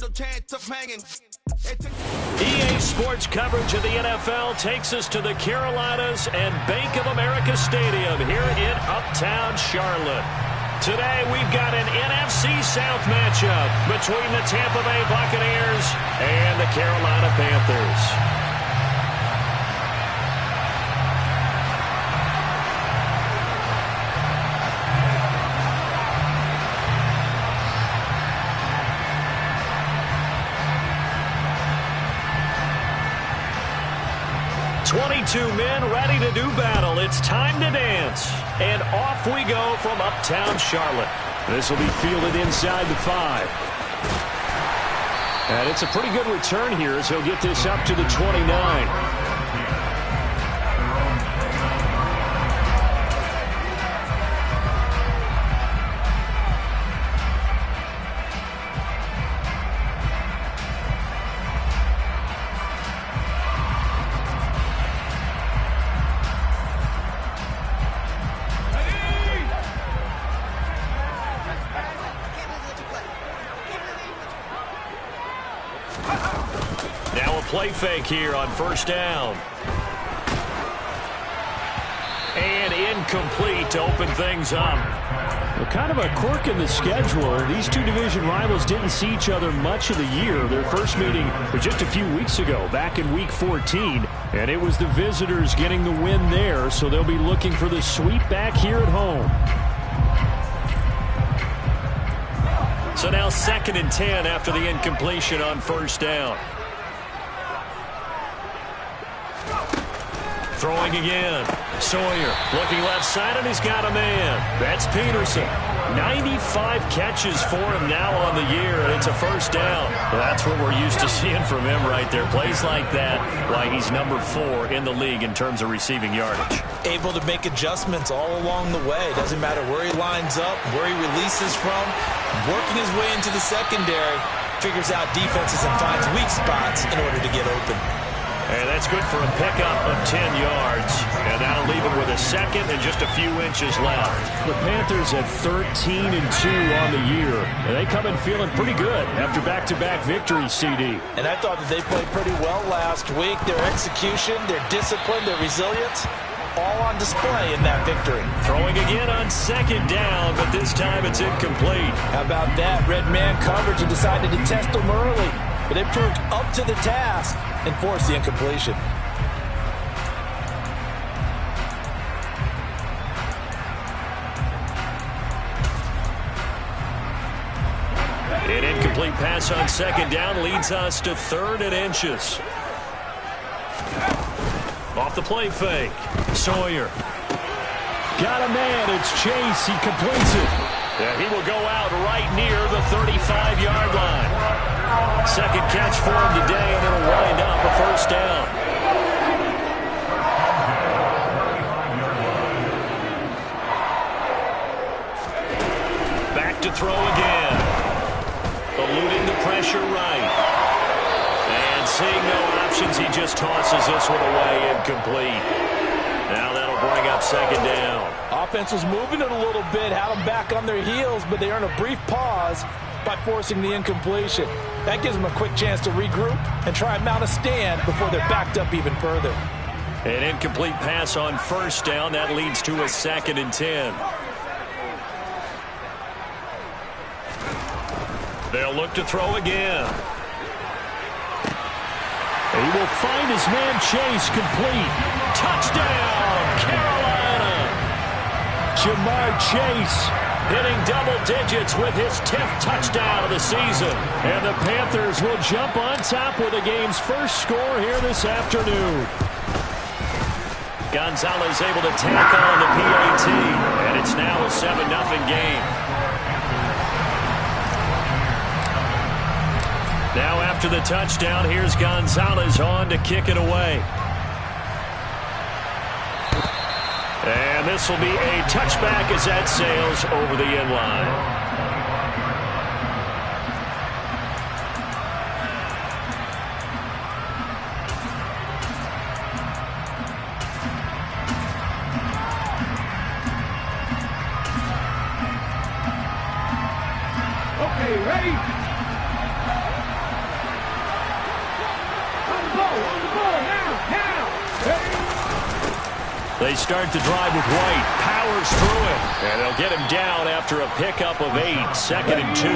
no chance of hanging. EA Sports coverage of the NFL takes us to the Carolinas and Bank of America Stadium here in Uptown Charlotte. Today we've got an NFC South matchup between the Tampa Bay Buccaneers and the Carolina Panthers. 22 men ready to do battle. It's time to dance. And off we go from Uptown Charlotte. This will be fielded inside the 5. And it's a pretty good return here as he'll get this up to the 29. Play fake here on first down. And incomplete to open things up. Well, kind of a quirk in the schedule. These two division rivals didn't see each other much of the year. Their first meeting was just a few weeks ago, back in Week 14. And it was the visitors getting the win there, so they'll be looking for the sweep back here at home. So now 2nd and 10 after the incompletion on first down. Throwing again. Sawyer looking left side, and he's got a man. That's Peterson. 95 catches for him now on the year, and it's a first down. Well, that's what we're used to seeing from him right there. Plays like that, why he's number 4 in the league in terms of receiving yardage. Able to make adjustments all along the way. Doesn't matter where he lines up, where he releases from. Working his way into the secondary. Figures out defenses and finds weak spots in order to get open. And that's good for a pickup of 10 yards. And that'll leave him with a second and just a few inches left. The Panthers at 13-2 on the year. And they come in feeling pretty good after back-to-back victories, CD. And I thought that they played pretty well last week. Their execution, their discipline, their resilience, all on display in that victory. Throwing again on 2nd down, but this time it's incomplete. How about that? Red man coverage and decided to test them early. But they proved up to the task and forced the incompletion. An incomplete pass on 2nd down leads us to 3rd and inches. Off the play fake. Sawyer. Got a man. It's Chase. He completes it. Yeah, he will go out right near the 35-yard line. Second catch for him today, and it'll wind up a first down. Back to throw again. Eluding the pressure right. And seeing no options, he just tosses this one away incomplete. Now that'll bring up 2nd down. Offense was moving it a little bit, had them back on their heels, but they earn a brief pause by forcing the incompletion. That gives them a quick chance to regroup and try and mount a stand before they're backed up even further. An incomplete pass on first down. That leads to a 2nd and 10. They'll look to throw again. He will find his man Chase, complete. Touchdown, Carolina! Jamar Chase hitting double digits with his 10th touchdown of the season. And the Panthers will jump on top with the game's first score here this afternoon. Gonzalez able to tack on the PAT, and it's now a 7-0 game. Now after the touchdown, here's Gonzalez on to kick it away. And this will be a touchback as that sails over the end line. Okay, ready? They start the drive with White. Powers through it. And they'll get him down after a pickup of 8. 2nd and 2.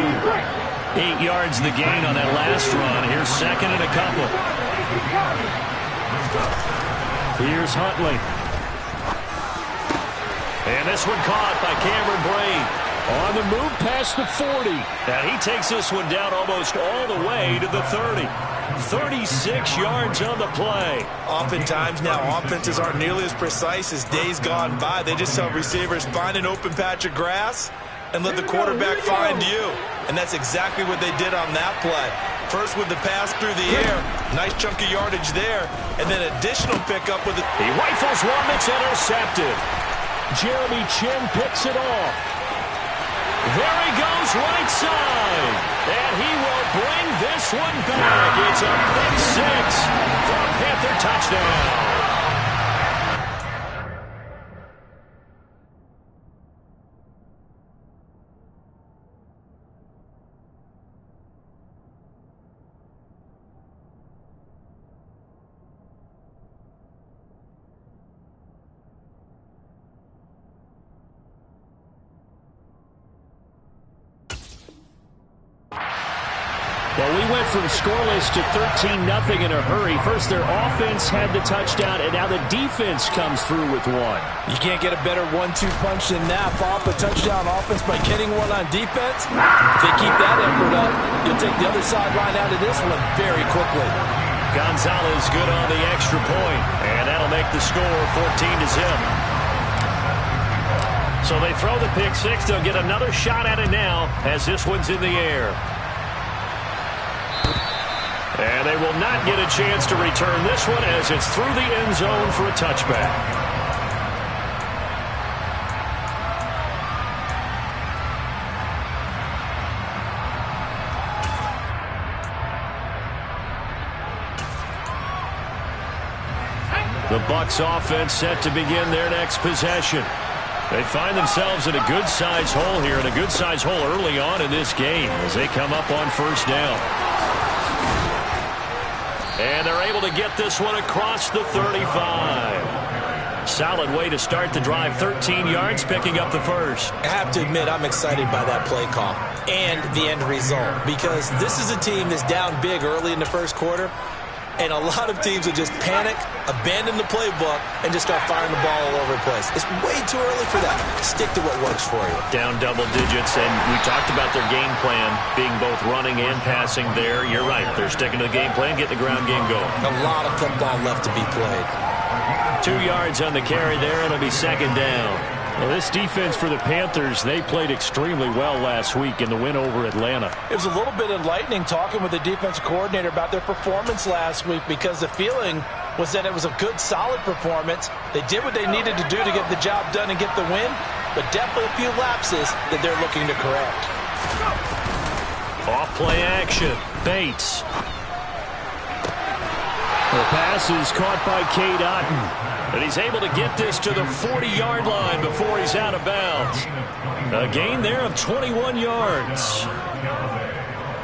8 yards the gain on that last run. Here's 2nd and a couple. Here's Huntley. And this one caught by Cameron Brate. On the move past the 40. And he takes this one down almost all the way to the 30. 36 yards on the play. Oftentimes now, offenses aren't nearly as precise as days gone by. They just tell receivers, find an open patch of grass and let the quarterback find you. And that's exactly what they did on that play. First with the pass through the air. Nice chunk of yardage there. And then additional pickup with it. He rifles one that's intercepted. Jeremy Chin picks it off. There he goes right side. And he will bring this one back. It's a pick 6 for a Panther touchdown. Well, we went from scoreless to 13-0 in a hurry. First, their offense had the touchdown, and now the defense comes through with one. You can't get a better 1-2 punch than that. Off a touchdown offense by getting one on defense. If they keep that effort up, you'll take the other sideline out of this one very quickly. Gonzalez good on the extra point, and that'll make the score 14-0. So they throw the pick 6. They'll get another shot at it now as this one's in the air. And they will not get a chance to return this one as it's through the end zone for a touchback. The Bucs offense set to begin their next possession. They find themselves in a good-sized hole here, and a good-sized hole early on in this game as they come up on first down. And they're able to get this one across the 35. Solid way to start the drive. 13 yards, picking up the first. I have to admit, I'm excited by that play call and the end result, because this is a team that's down big early in the first quarter, and a lot of teams will just panic, abandon the playbook, and just start firing the ball all over the place. It's way too early for that. Stick to what works for you. Down double digits, and we talked about their game plan being both running and passing there. You're right. They're sticking to the game plan, getting the ground game going. A lot of football left to be played. 2 yards on the carry there. It'll be second down. Well, this defense for the Panthers, they played extremely well last week in the win over Atlanta. It was a little bit enlightening talking with the defensive coordinator about their performance last week, because the feeling was that it was a good, solid performance. They did what they needed to do to get the job done and get the win, but definitely a few lapses that they're looking to correct. Off play action. Bates. The pass is caught by Cade Otton. And he's able to get this to the 40-yard line before he's out of bounds. A gain there of 21 yards.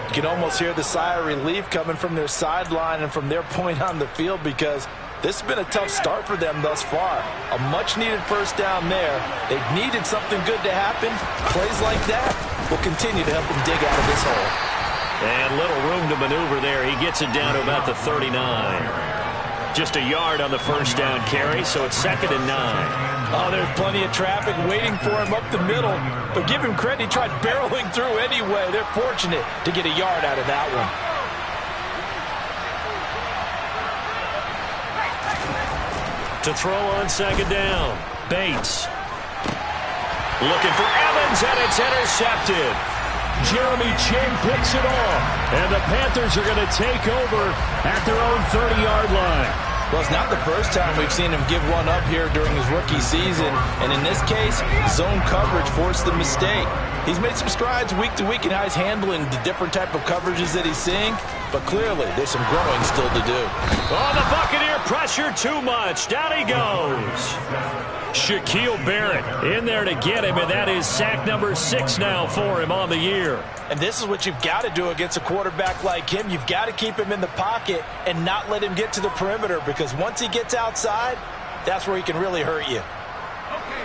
You can almost hear the sigh of relief coming from their sideline and from their point on the field, because this has been a tough start for them thus far. A much-needed first down there. They've needed something good to happen. Plays like that will continue to help them dig out of this hole. And little room to maneuver there. He gets it down to about the 39. Just a yard on the first down carry, so it's 2nd and 9. Oh, there's plenty of traffic waiting for him up the middle. But give him credit, he tried barreling through anyway. They're fortunate to get a yard out of that one. To throw on second down, Bates. Looking for Evans, and it's intercepted. Jeremy Chin picks it off, and the Panthers are going to take over at their own 30-yard line. Well, it's not the first time we've seen him give one up here during his rookie season, and in this case, zone coverage forced the mistake. He's made some strides week to week in how he's handling the different type of coverages that he's seeing, but clearly there's some growing still to do. Oh, the Buccaneer pressure too much. Down he goes. Shaquille Barrett in there to get him, and that is sack number 6 now for him on the year. And this is what you've got to do against a quarterback like him. You've got to keep him in the pocket and not let him get to the perimeter, because once he gets outside, That's where he can really hurt you.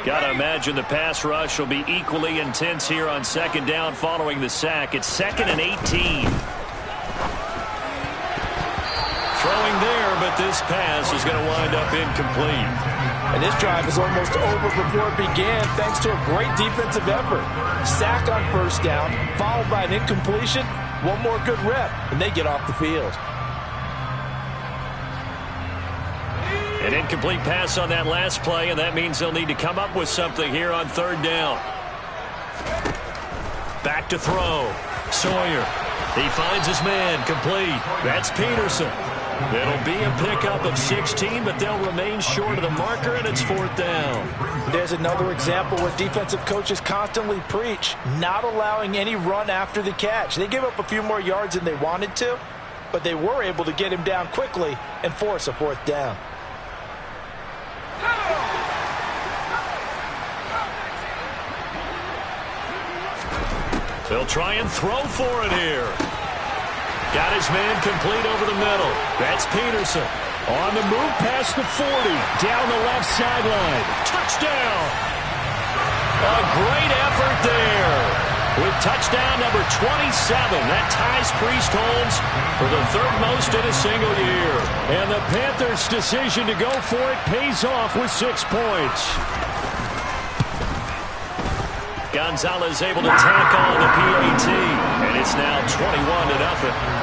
Got to imagine the pass rush will be equally intense here on second down following the sack. It's 2nd and 18. Throwing there, but this pass is going to wind up incomplete. And this drive is almost over before it began thanks to a great defensive effort. Sack on first down, followed by an incompletion. One more good rep, and they get off the field. An incomplete pass on that last play, and that means they'll need to come up with something here on third down. Back to throw. Sawyer. He finds his man. Complete. That's Peterson. It'll be a pickup of 16, but they'll remain short of the marker, and it's 4th down. There's another example where defensive coaches constantly preach, not allowing any run after the catch. They gave up a few more yards than they wanted to, but they were able to get him down quickly and force a 4th down. They'll try and throw for it here. Got his man complete over the middle. That's Peterson. On the move past the 40. Down the left sideline. Touchdown. A great effort there. With touchdown number 27. That ties Priest Holmes for the 3rd most in a single year. And the Panthers' decision to go for it pays off with 6 points. Gonzalez able to tack on the PAT. And it's now 21-0.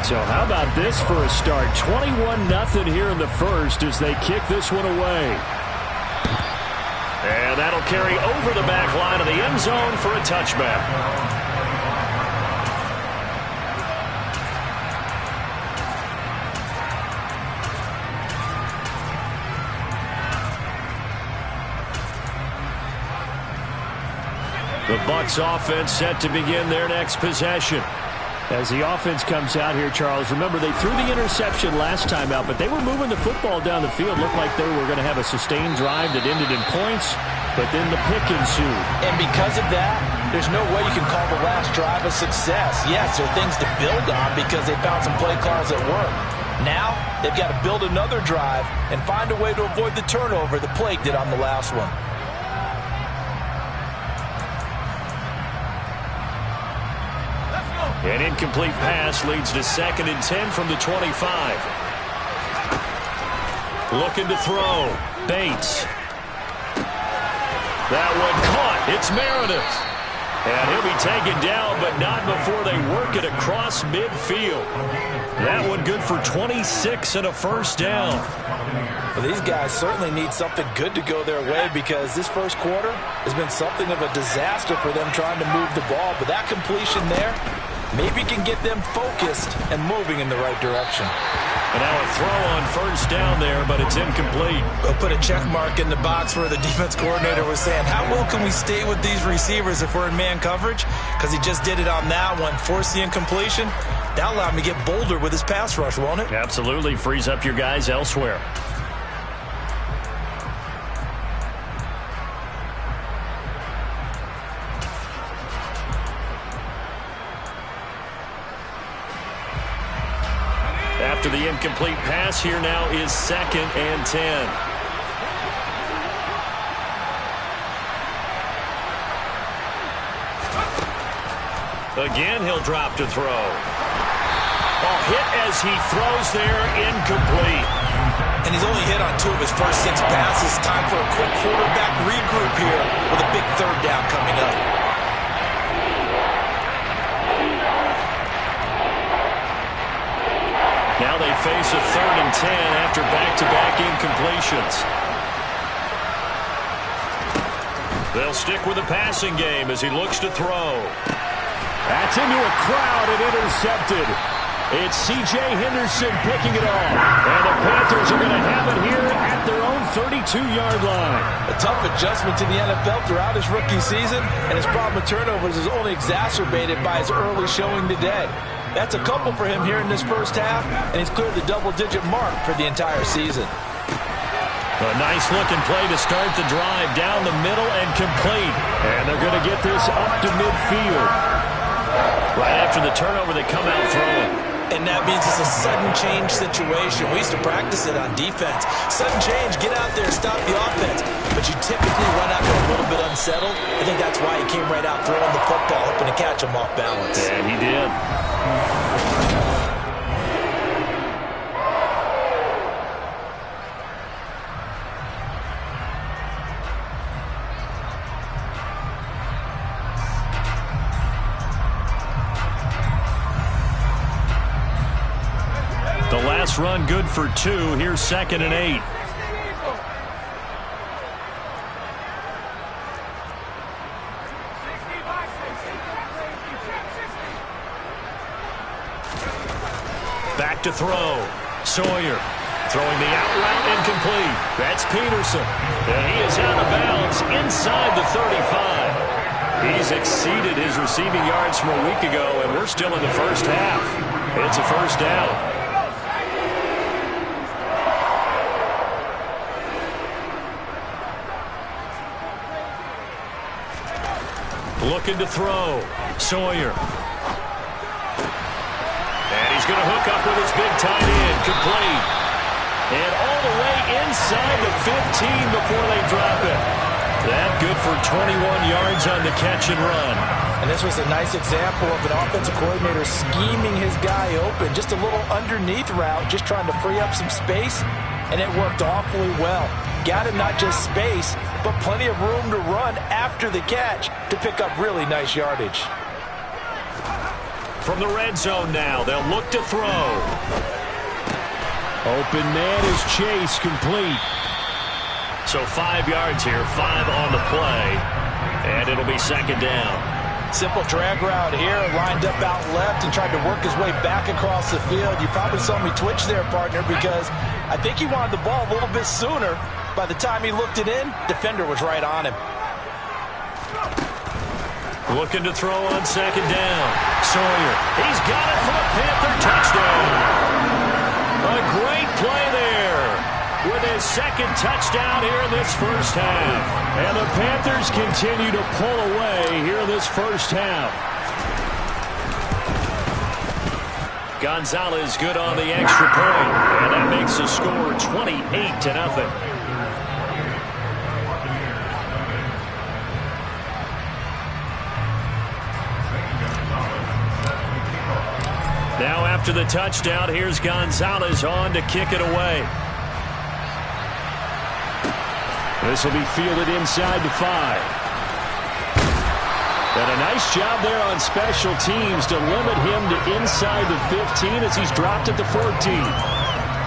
So how about this for a start? 21-0 here in the first as they kick this one away. And that'll carry over the back line of the end zone for a touchback. The Bucs offense set to begin their next possession. As the offense comes out here, Charles, remember they threw the interception last time out, but they were moving the football down the field. Looked like they were going to have a sustained drive that ended in points, but then the pick ensued. And because of that, there's no way you can call the last drive a success. Yes, there are things to build on because they found some play calls that work. Now, they've got to build another drive and find a way to avoid the turnover the plague did on the last one. An incomplete pass leads to 2nd and 10 from the 25. Looking to throw. Bates. That one caught. It's Meredith. And he'll be taken down, but not before they work it across midfield. That one good for 26 and a 1st down. Well, these guys certainly need something good to go their way because this first quarter has been something of a disaster for them trying to move the ball. But that completion there maybe can get them focused and moving in the right direction. And now a throw on 1st down there, but it's incomplete. They'll put a check mark in the box where the defense coordinator was saying, how well can we stay with these receivers if we're in man coverage? Because he just did it on that one, forced the incompletion. That'll allow him to get bolder with his pass rush, won't it? Absolutely. Frees up your guys elsewhere. After the incomplete pass, here now is 2nd and 10. Again, he'll drop to throw. Ball hit as he throws there, incomplete. And he's only hit on 2 of his first 6 passes. Time for a quick quarterback regroup here with a big 3rd down coming up. Now they face a 3rd and 10 after back-to-back incompletions. They'll stick with the passing game as he looks to throw. That's into a crowd and intercepted. It's C.J. Henderson picking it off. And the Panthers are going to have it here at their own 32-yard line. A tough adjustment to the NFL throughout his rookie season, and his problem with turnovers is only exacerbated by his early showing today. That's a couple for him here in this first half, and he's cleared the double-digit mark for the entire season. A nice-looking play to start the drive down the middle and complete. And they're going to get this up to midfield. Right after the turnover, they come out throwing. And And that means it's a sudden change situation. We used to practice it on defense. Sudden change, get out there, stop the offense. But you typically run out there a little bit unsettled. I think that's why he came right out throwing the football, hoping to catch him off balance. And he did. The last run good for 2. Here's 2nd and 8. Back to throw. Sawyer throwing the out route incomplete. That's Peterson. And he is out of bounds inside the 35. He's exceeded his receiving yards from a week ago, and we're still in the first half. It's a first down. Looking to throw. Sawyer. And he's going to hook up with his big tight end. Complete. And all the way inside the 15 before they drop it. That good for 21 yards on the catch and run. And this was a nice example of an offensive coordinator scheming his guy open. Just a little underneath route, just trying to free up some space. And it worked awfully well. Got him not just space, but plenty of room to run after the catch to pick up really nice yardage. From the red zone now, they'll look to throw. Open man is Chase, complete. So 5 yards here, 5 on the play, and it'll be 2nd down. Simple drag route here, lined up out left and tried to work his way back across the field. You probably saw me twitch there, partner, because I think he wanted the ball a little bit sooner. By the time he looked it in, defender was right on him. Looking to throw on 2nd down. Sawyer, he's got it for a Panther touchdown. A great play there with his 2nd touchdown here in this first half. And the Panthers continue to pull away here in this first half. Gonzalez good on the extra point, and that makes the score 28-0. Now after the touchdown, here's Gonzalez on to kick it away. This will be fielded inside the 5. And a nice job there on special teams to limit him to inside the 15 as he's dropped at the 14.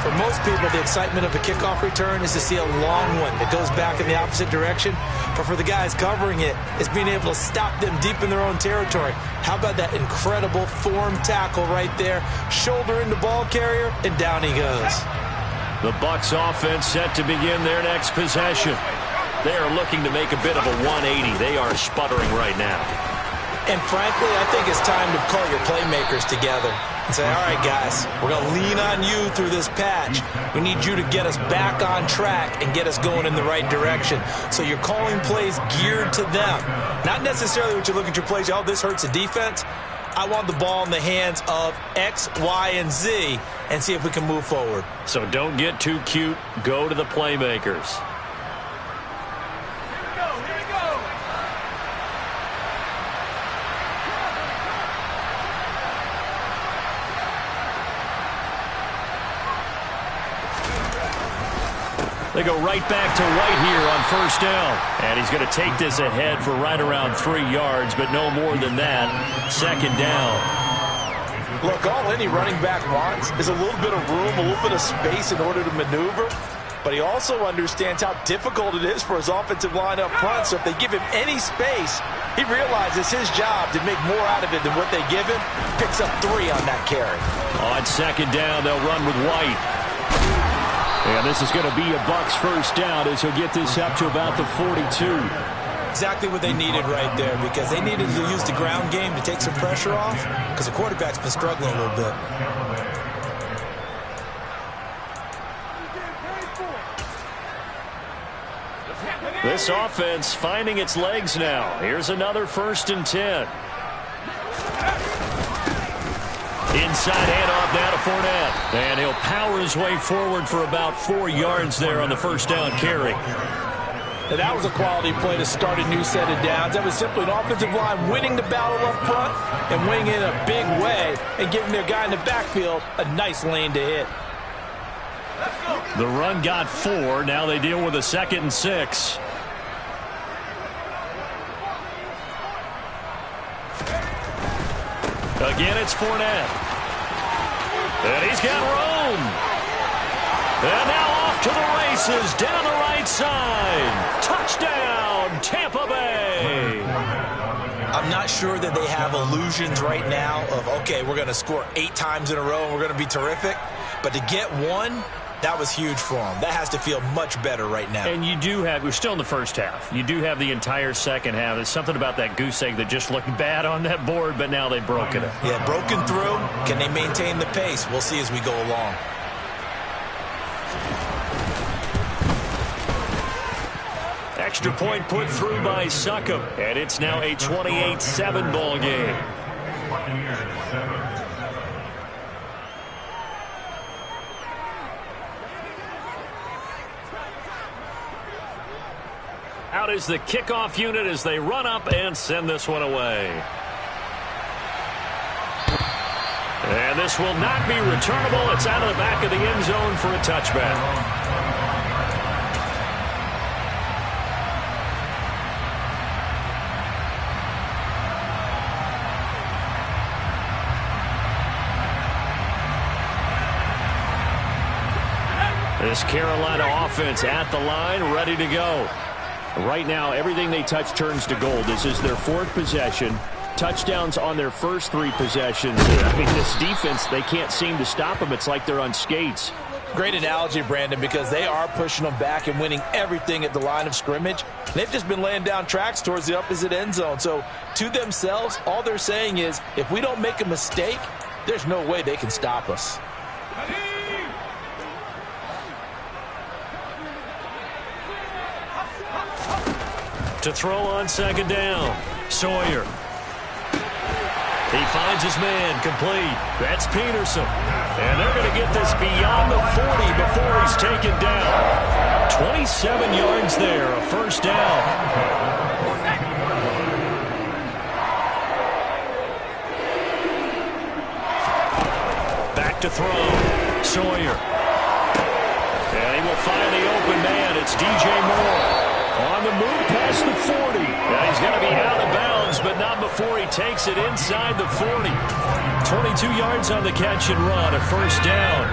For most people, the excitement of a kickoff return is to see a long one that goes back in the opposite direction. But for the guys covering it, it's being able to stop them deep in their own territory. How about that incredible form tackle right there? Shoulder into ball carrier, and down he goes. The Bucs offense set to begin their next possession. They are looking to make a bit of a 180. They are sputtering right now. And frankly, I think it's time to call your playmakers together and say, all right, guys, we're going to lean on you through this patch. We need you to get us back on track and get us going in the right direction. So you're calling plays geared to them. Not necessarily what you look at your plays, oh, this hurts the defense. I want the ball in the hands of X, Y, and Z and see if we can move forward. So don't get too cute. Go to the playmakers. They go right back to White here on 1st down. And he's going to take this ahead for right around 3 yards, but no more than that. 2nd down. Look, all any running back wants is a little bit of room, a little bit of space in order to maneuver. But he also understands how difficult it is for his offensive line up front. So if they give him any space, he realizes his job to make more out of it than what they give him. Picks up 3 on that carry. On 2nd down, they'll run with White. And this is going to be a Bucs 1st down as he'll get this up to about the 42. Exactly what they needed right there, because they needed to use the ground game to take some pressure off, because the quarterback's been struggling a little bit. This offense finding its legs now. Here's another 1st and 10. Inside handoff now to Fournette. And he'll power his way forward for about 4 yards there on the first down carry. And that was a quality play to start a new set of downs. That was simply an offensive line winning the battle up front and winning it in a big way and giving their guy in the backfield a nice lane to hit. The run got 4. Now they deal with a 2nd and 6. Again, it's Fournette. And he's got room. And now off to the races down the right side. Touchdown, Tampa Bay. I'm not sure that they have illusions right now of, okay, we're going to score 8 times in a row and we're going to be terrific. But to get one, that was huge for them. That has to feel much better right now. And you do have, we're still in the first half. You do have the entire second half. There's something about that goose egg that just looked bad on that board, but now they've broken it. Yeah, broken through. Can they maintain the pace? We'll see as we go along. Extra point put through by Succop, and it's now a 28-7 ball game. Out is the kickoff unit as they run up and send this one away. And this will not be returnable. It's out of the back of the end zone for a touchback. This Carolina offense at the line, ready to go. Right now, everything they touch turns to gold. This is their 4th possession. Touchdowns on their first 3 possessions. I mean, this defense, they can't seem to stop them. It's like they're on skates. Great analogy, Brandon, because they are pushing them back and winning everything at the line of scrimmage. They've just been laying down tracks towards the opposite end zone. So, to themselves, all they're saying is, if we don't make a mistake, there's no way they can stop us. To throw on second down, Sawyer. He finds his man, complete. That's Peterson. And they're going to get this beyond the 40 before he's taken down. 27 yards there, a first down. Back to throw, Sawyer. And he will find the open man. It's DJ Moore. On the move past the 40. And he's going to be out of bounds, but not before he takes it inside the 40. 22 yards on the catch and run, a first down.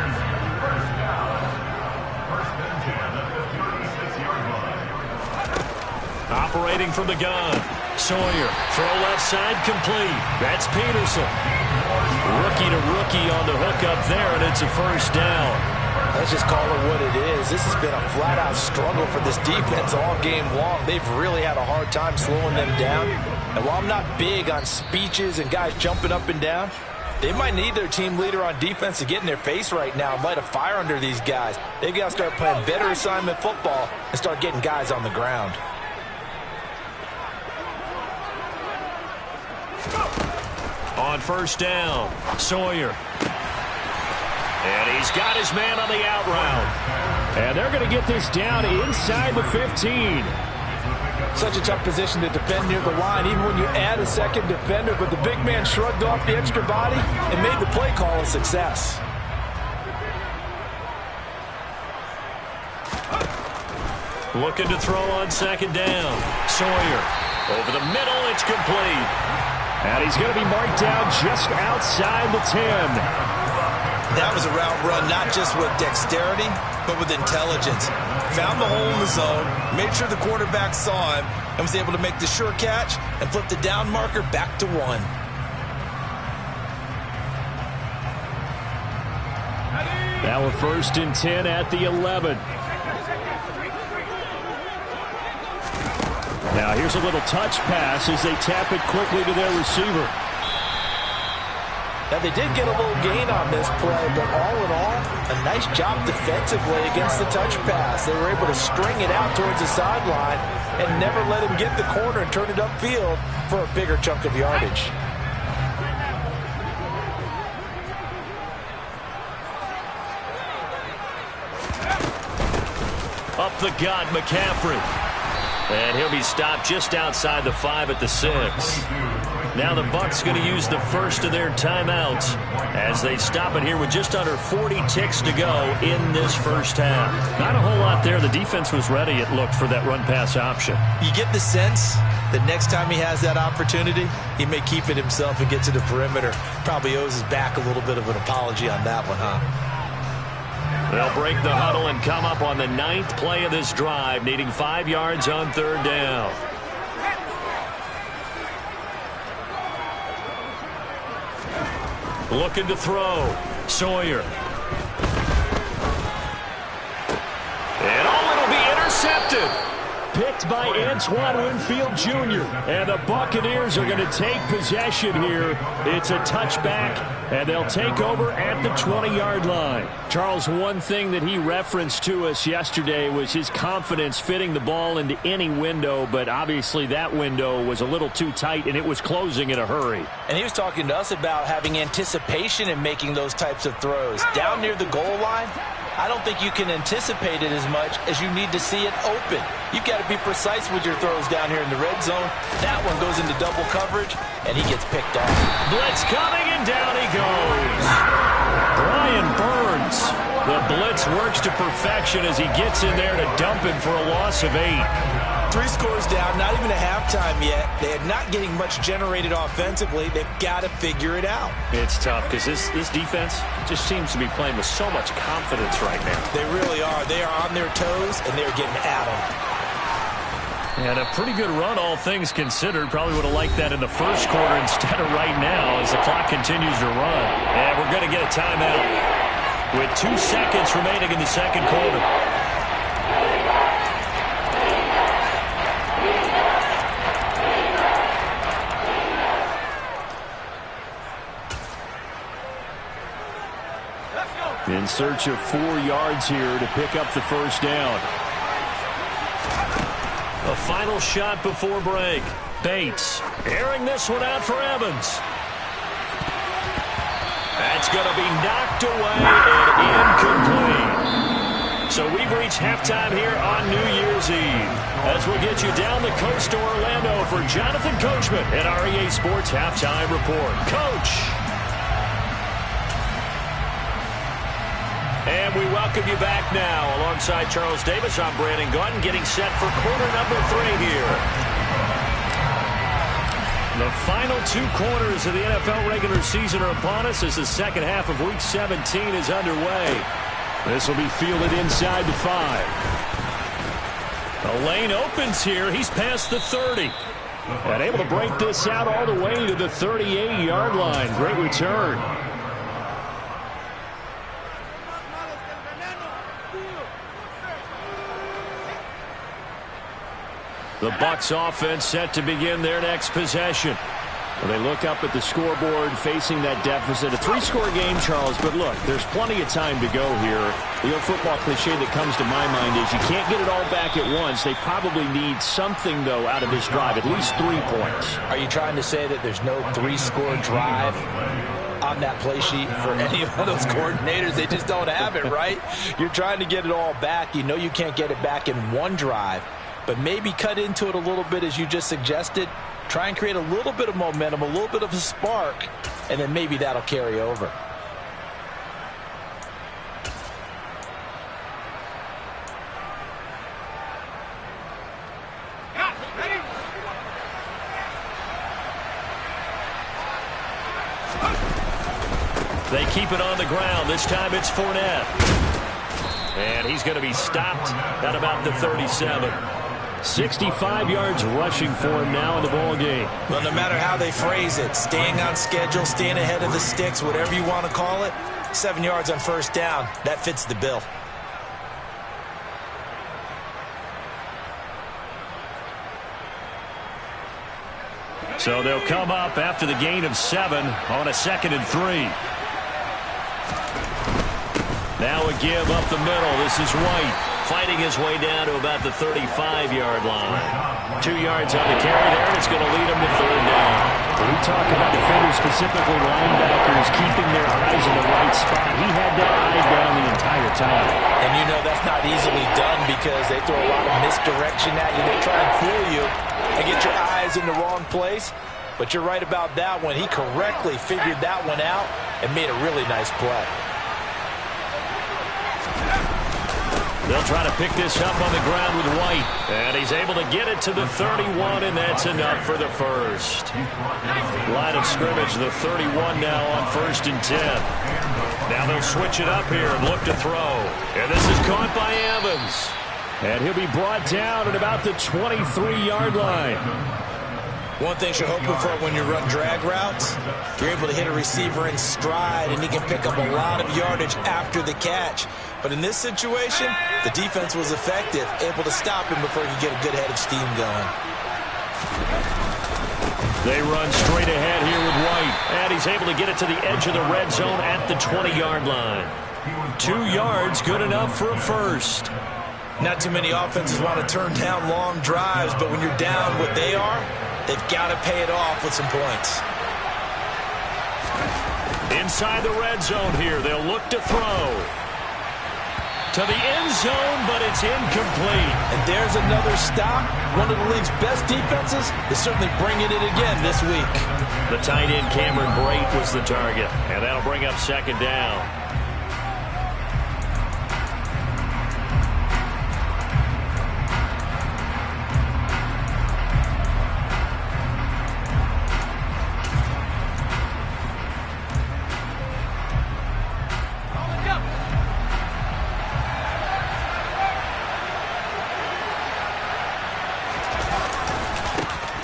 Operating from the gun. Sawyer, throw left side, complete. That's Peterson. Rookie to rookie on the hook up there, and it's a first down. Let's just call it what it is. This has been a flat-out struggle for this defense all game long. They've really had a hard time slowing them down. And while I'm not big on speeches and guys jumping up and down, they might need their team leader on defense to get in their face right now and light a fire under these guys. They've got to start playing better assignment football and start getting guys on the ground. On first down, Sawyer. And he's got his man on the out route. And they're going to get this down inside the 15. Such a tough position to defend near the line, even when you add a second defender. But the big man shrugged off the extra body and made the play call a success. Looking to throw on second down. Sawyer. Over the middle, it's complete. And he's going to be marked down just outside the 10. That was a route run not just with dexterity, but with intelligence. Found the hole in the zone, made sure the quarterback saw him, and was able to make the sure catch and flip the down marker back to 1. Now a 1st and 10 at the 11. Now here's a little touch pass as they tap it quickly to their receiver. Now, they did get a little gain on this play, but all in all, a nice job defensively against the touch pass. They were able to string it out towards the sideline and never let him get the corner and turn it upfield for a bigger chunk of yardage. the gut, McCaffrey. And he'll be stopped just outside the 5 at the 6. Now the Bucs going to use the first of their timeouts as they stop it here with just under 40 ticks to go in this first half. Not a whole lot there. The defense was ready, it looked, for that run-pass option. You get the sense that next time he has that opportunity, he may keep it himself and get to the perimeter. Probably owes his back a little bit of an apology on that one, huh? They'll break the huddle and come up on the 9th play of this drive, needing 5 yards on 3rd down. Looking to throw. Sawyer. And it'll be intercepted. Picked by Antoine Winfield Jr. And the Buccaneers are going to take possession here. It's a touchback, and they'll take over at the 20-yard line. Charles, one thing that he referenced to us yesterday was his confidence fitting the ball into any window, but obviously that window was a little too tight, and it was closing in a hurry. And he was talking to us about having anticipation in making those types of throws. Down near the goal line, I don't think you can anticipate it as much as you need to see it open. You've got to be precise with your throws down here in the red zone. That one goes into double coverage, and he gets picked off. Blitz coming, and down he goes. Brian Burns. The blitz works to perfection as he gets in there to dump him for a loss of 8. 3 scores down, not even a halftime yet. They are not getting much generated offensively. They've got to figure it out. It's tough because this defense just seems to be playing with so much confidence right now. They really are. They are on their toes, and they're getting at them. And a pretty good run, all things considered. Probably would have liked that in the first quarter instead of right now as the clock continues to run. And we're going to get a timeout with 2 seconds remaining in the second quarter. In search of 4 yards here to pick up the first down. A final shot before break. Bates airing this one out for Evans. That's going to be knocked away and incomplete. So we've reached halftime here on New Year's Eve. As we'll get you down the coast to Orlando for Jonathan Coachman at our EA Sports Halftime Report. Coach. And we welcome you back now. Alongside Charles Davis, I'm Brandon Gaudin, getting set for quarter number 3 here. The final 2 quarters of the NFL regular season are upon us as the second half of Week 17 is underway. This will be fielded inside the 5. The lane opens here. He's past the 30. And able to break this out all the way to the 38-yard line. Great return. The Bucs offense set to begin their next possession. Well, they look up at the scoreboard facing that deficit. A 3-score game, Charles, but look, there's plenty of time to go here. The old football cliche that comes to my mind is you can't get it all back at once. They probably need something, though, out of this drive, at least 3 points. Are you trying to say that there's no 3-score drive on that play sheet for any of those coordinators? They just don't have it, right? You're trying to get it all back. You know you can't get it back in one drive. But maybe cut into it a little bit as you just suggested. Try and create a little bit of momentum, a little bit of a spark, and then maybe that'll carry over. They keep it on the ground. This time it's Fournette. And he's going to be stopped at about the 37. 65 yards rushing for him now in the ball game. Well, no matter how they phrase it, staying on schedule, staying ahead of the sticks, whatever you want to call it, 7 yards on first down, that fits the bill. So they'll come up after the gain of 7 on a 2nd and 3. Now a give up the middle. This is White. fighting his way down to about the 35-yard line. 2 yards on the carry there, and it's going to lead him to third down. When we talk about defenders, specifically linebackers, keeping their eyes in the right spot, he had that eye down the entire time. And you know that's not easily done because they throw a lot of misdirection at you. They try and fool you and get your eyes in the wrong place. But you're right about that one. He correctly figured that one out and made a really nice play. They'll try to pick this up on the ground with White. And he's able to get it to the 31, and that's enough for the first. Line of scrimmage, the 31 now on 1st and 10. Now they'll switch it up here and look to throw. And this is caught by Evans. And he'll be brought down at about the 23-yard line. One thing you're hoping for when you run drag routes, you're able to hit a receiver in stride, and he can pick up a lot of yardage after the catch. But in this situation, the defense was effective, able to stop him before he could get a good head of steam going. They run straight ahead here with White, and he's able to get it to the edge of the red zone at the 20-yard line. 2 yards, good enough for a first. Not too many offenses want to turn down long drives, but when you're down what they are, they've got to pay it off with some points. Inside the red zone here, they'll look to throw. To the end zone, but it's incomplete. And there's another stop. One of the league's best defenses is certainly bringing it again this week. The tight end Cameron Brate was the target, and that'll bring up 2nd down.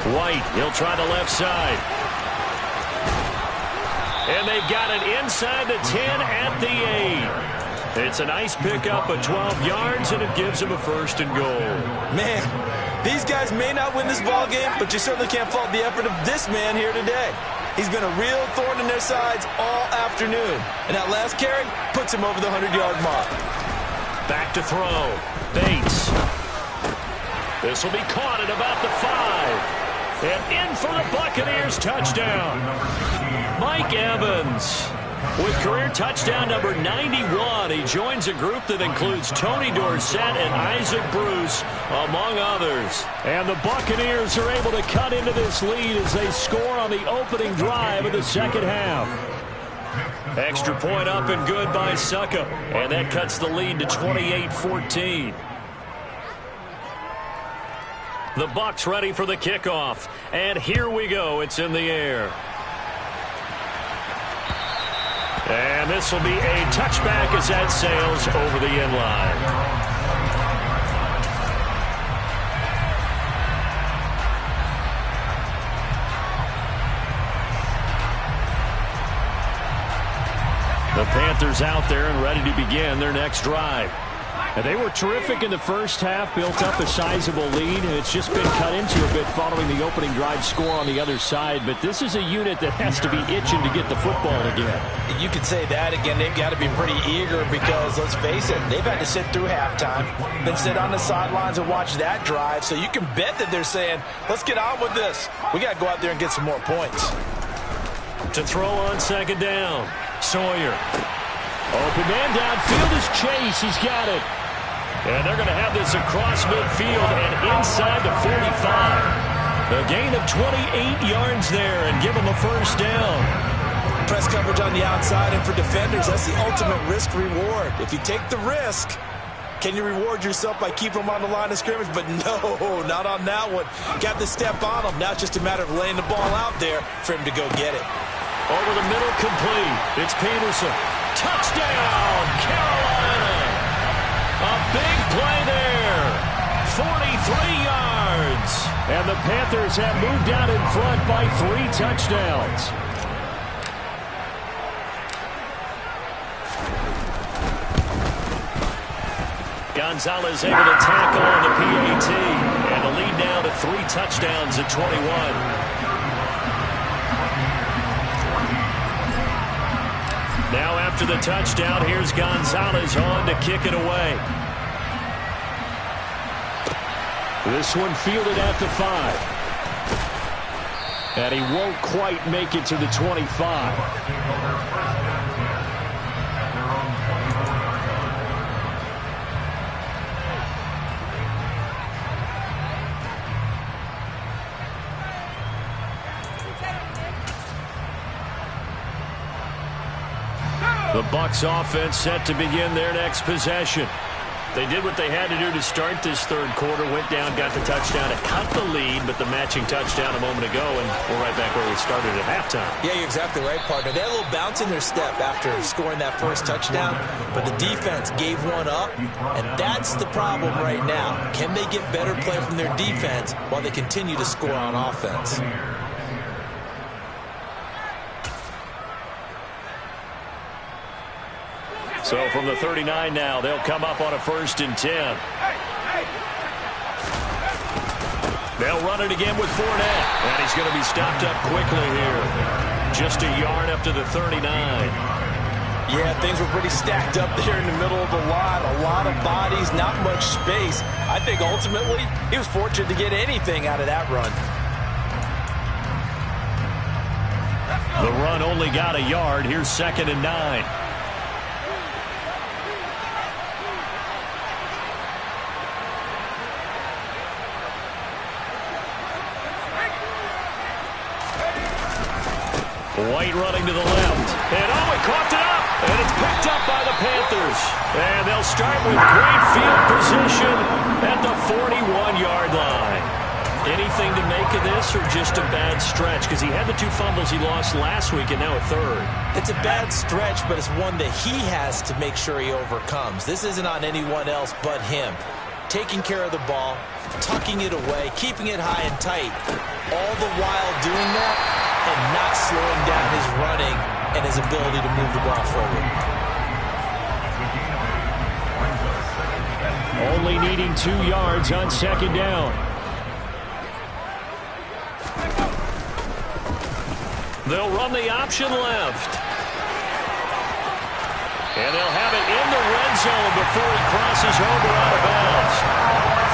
White, he'll try the left side. And they've got it inside the 10 at the 8. It's a nice pickup of 12 yards, and it gives them a 1st and goal. Man, these guys may not win this ball game, but you certainly can't fault the effort of this man here today. He's been a real thorn in their sides all afternoon. And that last carry puts him over the 100-yard mark. Back to throw. Bates. This will be caught at about the 5. And in for the Buccaneers touchdown. Mike Evans with career touchdown number 91. He joins a group that includes Tony Dorsett and Isaac Bruce, among others. And the Buccaneers are able to cut into this lead as they score on the opening drive of the second half. Extra point up and good by Suckup. And that cuts the lead to 28-14. The Bucs ready for the kickoff. And here we go. It's in the air. And this will be a touchback as that sails over the end line. The Panthers out there and ready to begin their next drive. And they were terrific in the first half, built up a sizable lead, and it's just been cut into a bit following the opening drive score on the other side. But this is a unit that has to be itching to get the football again. You could say that again. They've got to be pretty eager because, let's face it, they've had to sit through halftime, then sit on the sidelines and watch that drive. So you can bet that they're saying, let's get on with this. We got to go out there and get some more points. To throw on 2nd down, Sawyer. Open man downfield is Chase. He's got it. And they're going to have this across midfield and inside the 45. A gain of 28 yards there and give them a 1st down. Press coverage on the outside, and for defenders, that's the ultimate risk-reward. If you take the risk, can you reward yourself by keeping them on the line of scrimmage? But no, not on that one. Got the step on them. Now it's just a matter of laying the ball out there for him to go get it. Over the middle, complete. It's Peterson. Touchdown, Carolina. A big play there. 43 yards. And the Panthers have moved out in front by 3 touchdowns. Gonzalez able to tackle on the PAT. And the lead now to 3 touchdowns at 21. Now after the touchdown, here's Gonzalez on to kick it away. This one fielded at the 5. And he won't quite make it to the 25. The Bucs offense set to begin their next possession. They did what they had to do to start this third quarter, went down, got the touchdown to cut the lead, but the matching touchdown a moment ago, and we're right back where we started at halftime. Yeah, you're exactly right, partner. They had a little bounce in their step after scoring that first touchdown, but the defense gave one up, and that's the problem right now. Can they get better play from their defense while they continue to score on offense? So from the 39 now, they'll come up on a 1st and 10. They'll run it again with Fournette. And he's going to be stopped up quickly here. Just a yard up to the 39. Yeah, things were pretty stacked up there in the middle of the line. A lot of bodies, not much space. I think ultimately he was fortunate to get anything out of that run. The run only got a yard. Here's 2nd and 9. White running to the left. And he caught it up. And it's picked up by the Panthers. And they'll start with great field position at the 41-yard line. Anything to make of this or just a bad stretch? Because he had the 2 fumbles he lost last week and now a third. It's a bad stretch, but it's one that he has to make sure he overcomes. This isn't on anyone else but him. Taking care of the ball, tucking it away, keeping it high and tight, all the while doing that and not slowing down his running and his ability to move the ball forward. Only needing 2 yards on 2nd down. They'll run the option left. And they'll have it in the red zone before he crosses over out of bounds.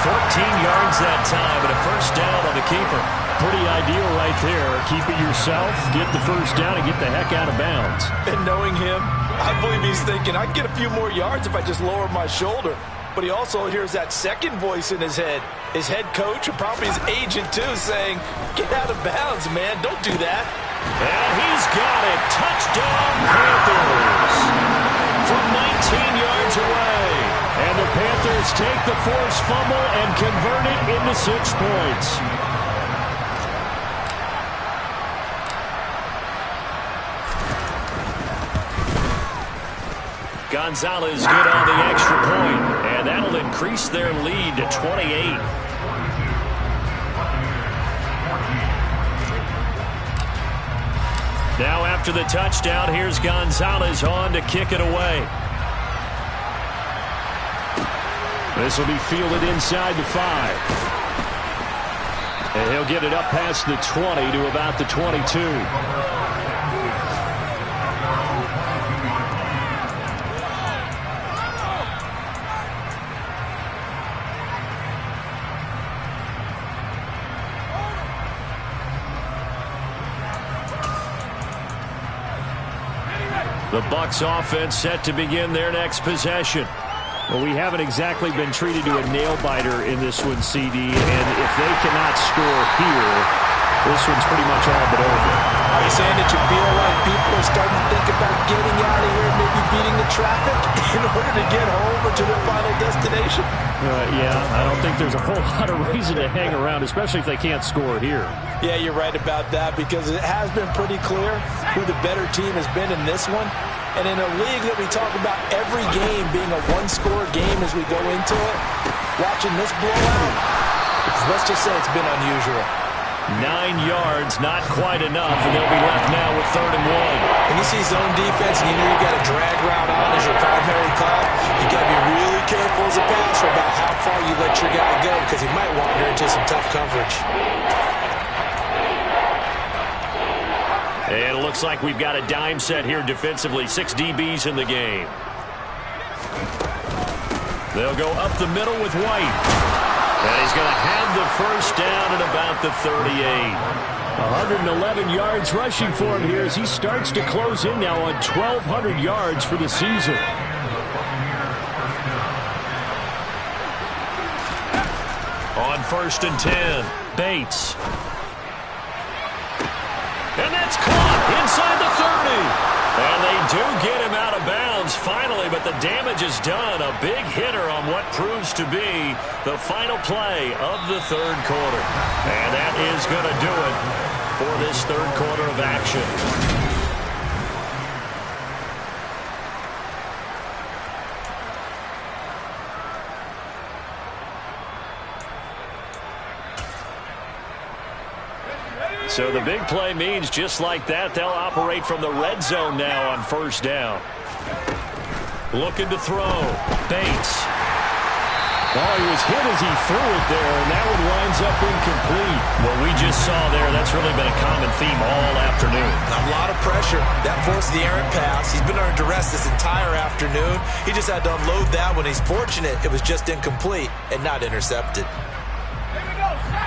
14 yards that time and a 1st down on the keeper. Pretty ideal right there. Keep it yourself, get the 1st down, and get the heck out of bounds. And knowing him, I believe he's thinking, I can get a few more yards if I just lower my shoulder. But he also hears that second voice in his head. His head coach and probably his agent, too, saying, get out of bounds, man. Don't do that. And he's got it. Touchdown, Panthers. From 19 yards away. And the Panthers take the forced fumble and convert it into 6 points. Gonzalez good on the extra point, and that'll increase their lead to 28. Now after the touchdown, here's Gonzalez on to kick it away. This will be fielded inside the 5. And he'll get it up past the 20 to about the 22. The Bucs offense set to begin their next possession. Well, we haven't exactly been treated to a nail-biter in this one, CD, and if they cannot score here, this one's pretty much all but over. Are you saying that you feel like people are starting to think about getting out of here, maybe beating the traffic in order to get home or to their final destination? Yeah, I don't think there's a whole lot of reason to hang around, especially if they can't score here. Yeah, you're right about that because it has been pretty clear who the better team has been in this one. And in a league that we talk about every game being a one-score game as we go into it, watching this blowout, let's just say it's been unusual. 9 yards, not quite enough, and they'll be left now with 3rd and 1. When you see zone defense and you know you got a drag route on as your primary call, you got to be really careful as a passer about how far you let your guy go because he might wander into some tough coverage. And it looks like we've got a dime set here defensively. 6 DBs in the game. They'll go up the middle with White. And he's going to have the first down at about the 38. 111 yards rushing for him here as he starts to close in now on 1,200 yards for the season. On 1st and 10, Bates. And that's caught inside the 30. And they do get him out of bounds finally, but the damage is done. A big hitter on what proves to be the final play of the third quarter. And that is going to do it for this third quarter of action. So the big play means just like that, they'll operate from the red zone now on 1st down. Looking to throw. Bates. Oh, he was hit as he threw it there, and that one winds up incomplete. What we just saw there, that's really been a common theme all afternoon. A lot of pressure. That forced the errant pass. He's been under duress this entire afternoon. He just had to unload that one. He's fortunate it was just incomplete and not intercepted.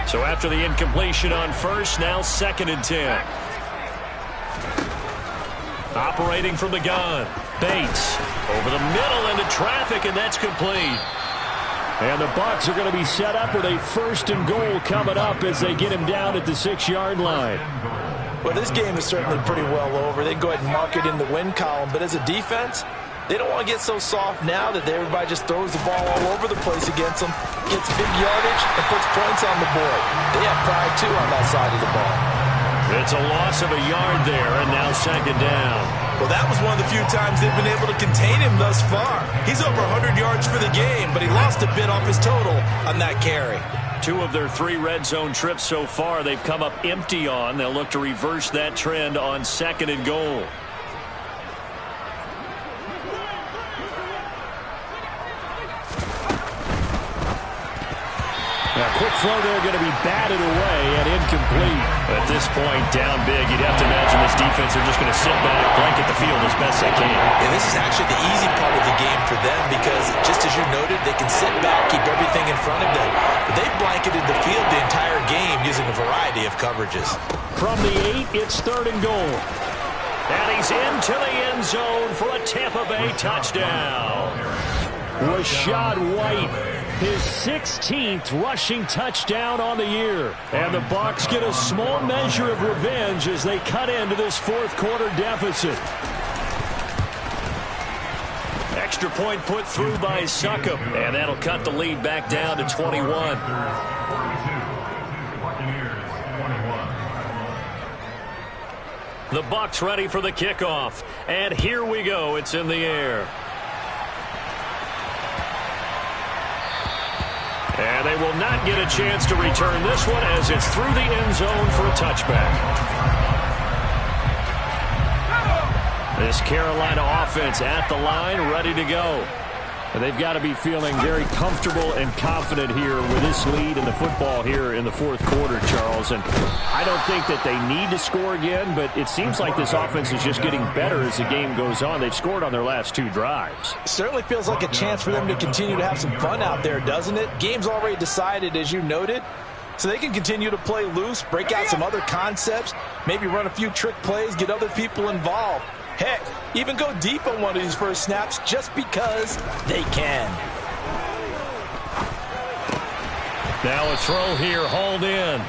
So after the incompletion on 1st, now 2nd and 10. Operating from the gun. Bates over the middle into traffic, and that's complete. And the Bucs are going to be set up with a 1st and goal coming up as they get him down at the 6-yard line. Well, this game is certainly pretty well over. They can go ahead and mark it in the win column, but as a defense, they don't want to get so soft now that everybody just throws the ball all over the place against them, gets big yardage, and puts points on the board. They have pride, too, on that side of the ball. It's a loss of a yard there, and now 2nd down. Well, that was one of the few times they've been able to contain him thus far. He's over 100 yards for the game, but he lost a bit off his total on that carry. 2 of their 3 red zone trips so far they've come up empty on. They'll look to reverse that trend on 2nd and goal. Now, quick throw there going to be batted away and incomplete. At this point, down big, you'd have to imagine this defense are just going to sit back, blanket the field as best they can. And this is actually the easy part of the game for them because, just as you noted, they can sit back, keep everything in front of them. But they've blanketed the field the entire game using a variety of coverages. From the 8, it's 3rd and goal. And he's into the end zone for a Tampa Bay touchdown. Rashad White, his 16th rushing touchdown on the year. And the Bucs get a small measure of revenge as they cut into this 4th quarter deficit. Extra point put through by Succop, and that'll cut the lead back down to 21. The Bucs ready for the kickoff, and here we go. It's in the air. And they will not get a chance to return this one as it's through the end zone for a touchback. This Carolina offense at the line, ready to go. And they've got to be feeling very comfortable and confident here with this lead in the football here in the 4th quarter, Charles. And I don't think that they need to score again, but it seems like this offense is just getting better as the game goes on. They've scored on their last 2 drives. Certainly feels like a chance for them to continue to have some fun out there, doesn't it? Game's already decided, as you noted. So they can continue to play loose, break out some other concepts, maybe run a few trick plays, get other people involved. Heck, even go deep on one of these first snaps just because they can. Now a throw here, hauled in.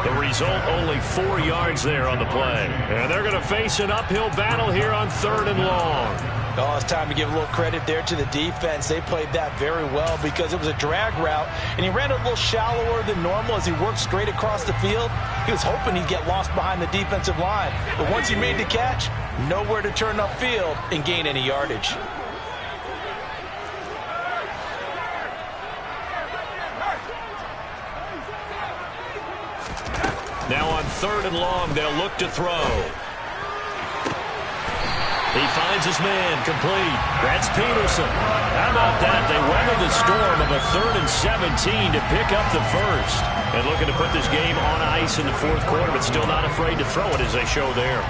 The result, only 4 yards there on the play. And they're going to face an uphill battle here on 3rd and long. Oh, it's time to give a little credit there to the defense. They played that very well because it was a drag route, and he ran a little shallower than normal as he worked straight across the field. He was hoping he'd get lost behind the defensive line. But once he made the catch, nowhere to turn upfield and gain any yardage. Now on 3rd and long, they'll look to throw. He finds his man, complete. That's Peterson. How about that? They weathered the storm of a 3rd and 17 to pick up the first. And looking to put this game on ice in the 4th quarter, but still not afraid to throw it as they show there.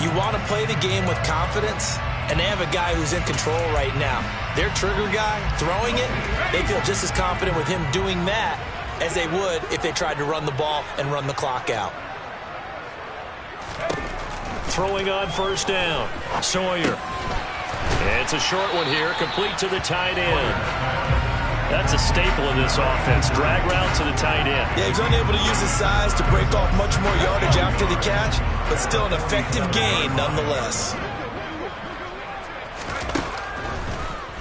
You want to play the game with confidence, and they have a guy who's in control right now. Their trigger guy, throwing it, they feel just as confident with him doing that as they would if they tried to run the ball and run the clock out. Throwing on first down, Sawyer. It's a short one here, complete to the tight end. That's a staple of this offense. Drag route to the tight end. Yeah, he's unable to use his size to break off much more yardage after the catch, but still an effective gain nonetheless.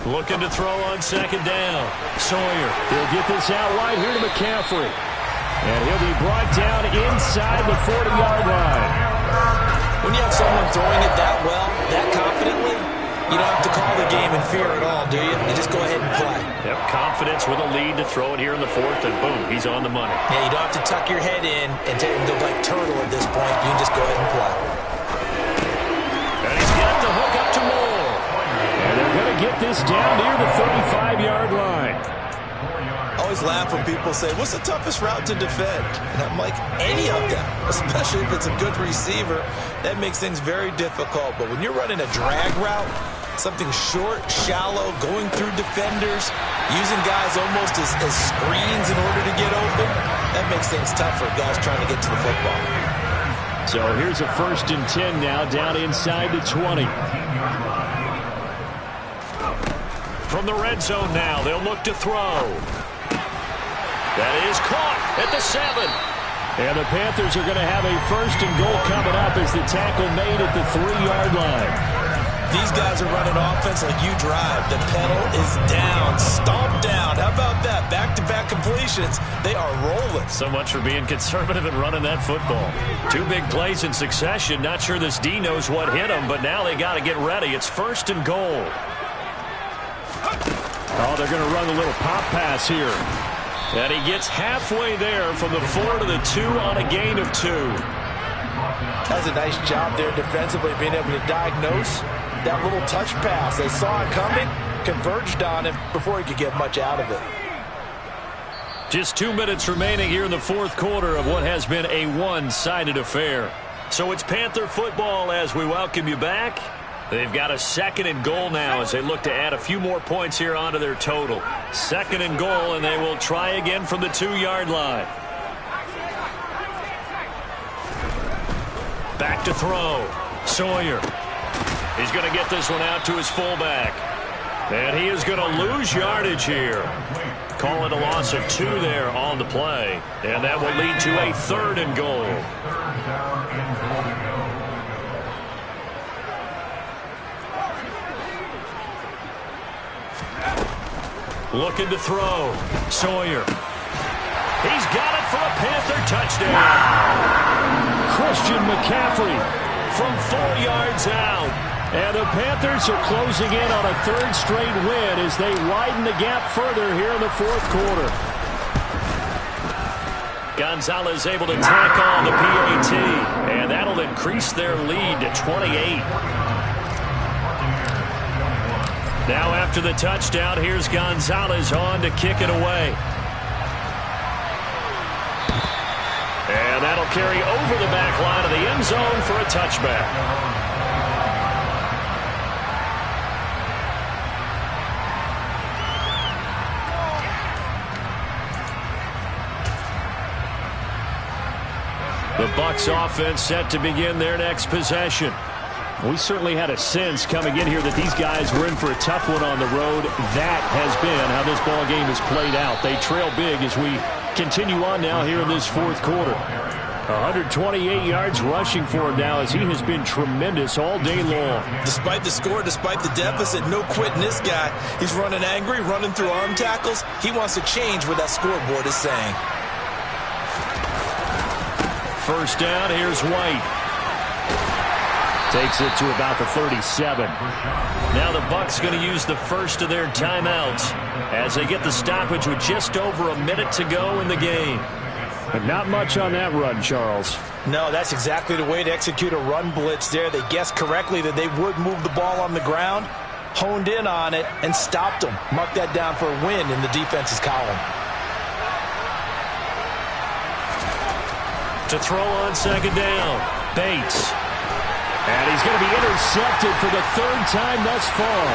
Looking to throw on second down. Sawyer. He'll get this out wide here to McCaffrey. And he'll be brought down inside the 40-yard line. When you have someone throwing it that well, that confidently, you don't have to call the game in fear at all, do you? You just go ahead and play. Yep, confidence with a lead to throw it here in the fourth, and boom, he's on the money. Yeah, you don't have to tuck your head in and go like turtle at this point. You can just go ahead and play. And he's got the hook up to Moore. And they're going to get this down near the 35-yard line. I always laugh when people say, what's the toughest route to defend? And I'm like, any of them, especially if it's a good receiver. That makes things very difficult. But when you're running a drag route, something short, shallow, going through defenders, using guys almost as screens in order to get open, that makes things tough for guys trying to get to the football. So here's a 1st and 10 now, down inside the 20. From the red zone now, they'll look to throw. That is caught at the 7. And the Panthers are going to have a 1st and goal coming up as the tackle made at the 3-yard line. These guys are running offense like you drive. The pedal is down, stomped down. How about that? Back-to-back completions. They are rolling. So much for being conservative and running that football. 2 big plays in succession. Not sure this D knows what hit them, but now they got to get ready. It's 1st and goal. Oh, they're going to run a little pop pass here. And he gets halfway there from the 4 to the 2 on a gain of 2. That's a nice job there defensively, being able to diagnose that little touch pass. They saw it coming, converged on him before he could get much out of it. Just 2 minutes remaining here in the fourth quarter of what has been a one-sided affair. So it's Panther football as we welcome you back. They've got a 2nd and goal now as they look to add a few more points here onto their total. 2nd and goal, and they will try again from the 2-yard line. Back to throw. Sawyer. He's going to get this one out to his fullback. And he is going to lose yardage here. Call it a loss of 2 there on the play. And that will lead to a 3rd and goal. Looking to throw. Sawyer. He's got it for a Panther touchdown. Christian McCaffrey from 4 yards out. And the Panthers are closing in on a 3rd straight win as they widen the gap further here in the fourth quarter. Gonzalez able to tack on the PAT, and that'll increase their lead to 28. Now after the touchdown, here's Gonzalez on to kick it away. And that'll carry over the back line of the end zone for a touchback. The Bucs offense set to begin their next possession. We certainly had a sense coming in here that these guys were in for a tough one on the road. That has been how this ball game has played out. They trail big as we continue on now here in this fourth quarter. 128 yards rushing for him now as he has been tremendous all day long. Despite the score, despite the deficit, no quitting this guy. He's running angry, running through arm tackles. He wants to change what that scoreboard is saying. First down, here's White. Takes it to about the 37. Now the Bucs going to use the first of their timeouts as they get the stoppage with just over a minute to go in the game. But not much on that run, Charles. No, that's exactly the way to execute a run blitz there. They guessed correctly that they would move the ball on the ground, honed in on it, and stopped them. Mark that down for a win in the defense's column. To throw on second down, Bates. And he's going to be intercepted for the 3rd time thus far.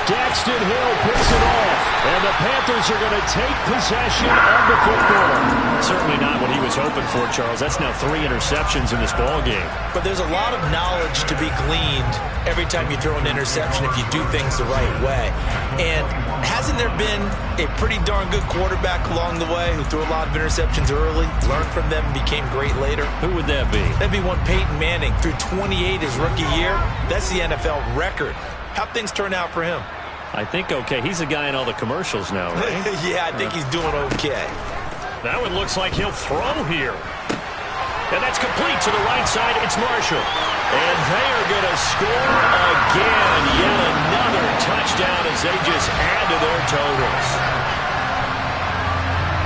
Daxton Hill picks it off, and the Panthers are going to take possession of the football. Certainly not what he was hoping for, Charles. That's now 3 interceptions in this ball game. But there's a lot of knowledge to be gleaned every time you throw an interception if you do things the right way. And hasn't there been a pretty darn good quarterback along the way who threw a lot of interceptions early, learned from them, and became great later? Who would that be? That'd be one Peyton Manning. Threw 28 his rookie year. That's the NFL record. How'd things turn out for him? I think okay. He's a guy in all the commercials now, right? Yeah, I think he's doing okay. That one looks like he'll throw here. And that's complete to the right side. It's Marshall. And they are going to score again. Yet another touchdown as they just add to their totals.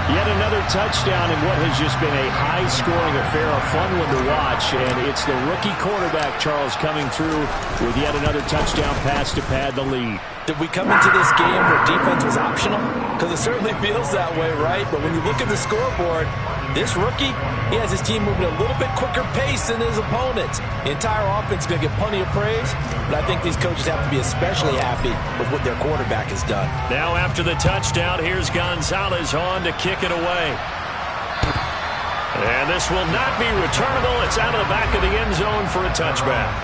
Yet another touchdown in what has just been a high-scoring affair, a fun one to watch. And it's the rookie quarterback, Charles, coming through with yet another touchdown pass to pad the lead. Did we come into this game where defense was optional? Because it certainly feels that way, right? But when you look at the scoreboard, this rookie, he has his team moving a little bit quicker pace than his opponents. The entire offense is going to get plenty of praise, but I think these coaches have to be especially happy with what their quarterback has done. Now after the touchdown, here's Gonzalez on to kick it away. And this will not be returnable. It's out of the back of the end zone for a touchback.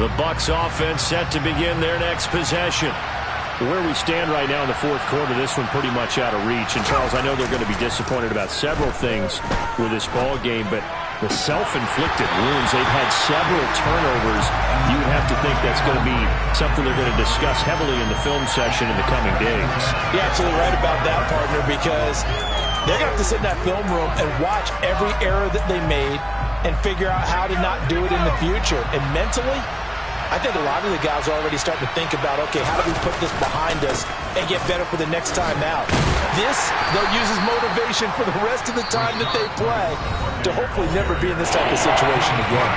The Bucs offense set to begin their next possession. Where we stand right now in the fourth quarter, this one pretty much out of reach. And, Charles, I know they're going to be disappointed about several things with this ball game, but the self-inflicted wounds, they've had several turnovers. You would have to think that's going to be something they're going to discuss heavily in the film session in the coming days. You're absolutely right about that, partner, because they're going to have to sit in that film room and watch every error that they made and figure out how to not do it in the future. And mentally, I think a lot of the guys are already starting to think about, okay, how do we put this behind us and get better for the next time out? This, they'll use as motivation for the rest of the time that they play to hopefully never be in this type of situation again.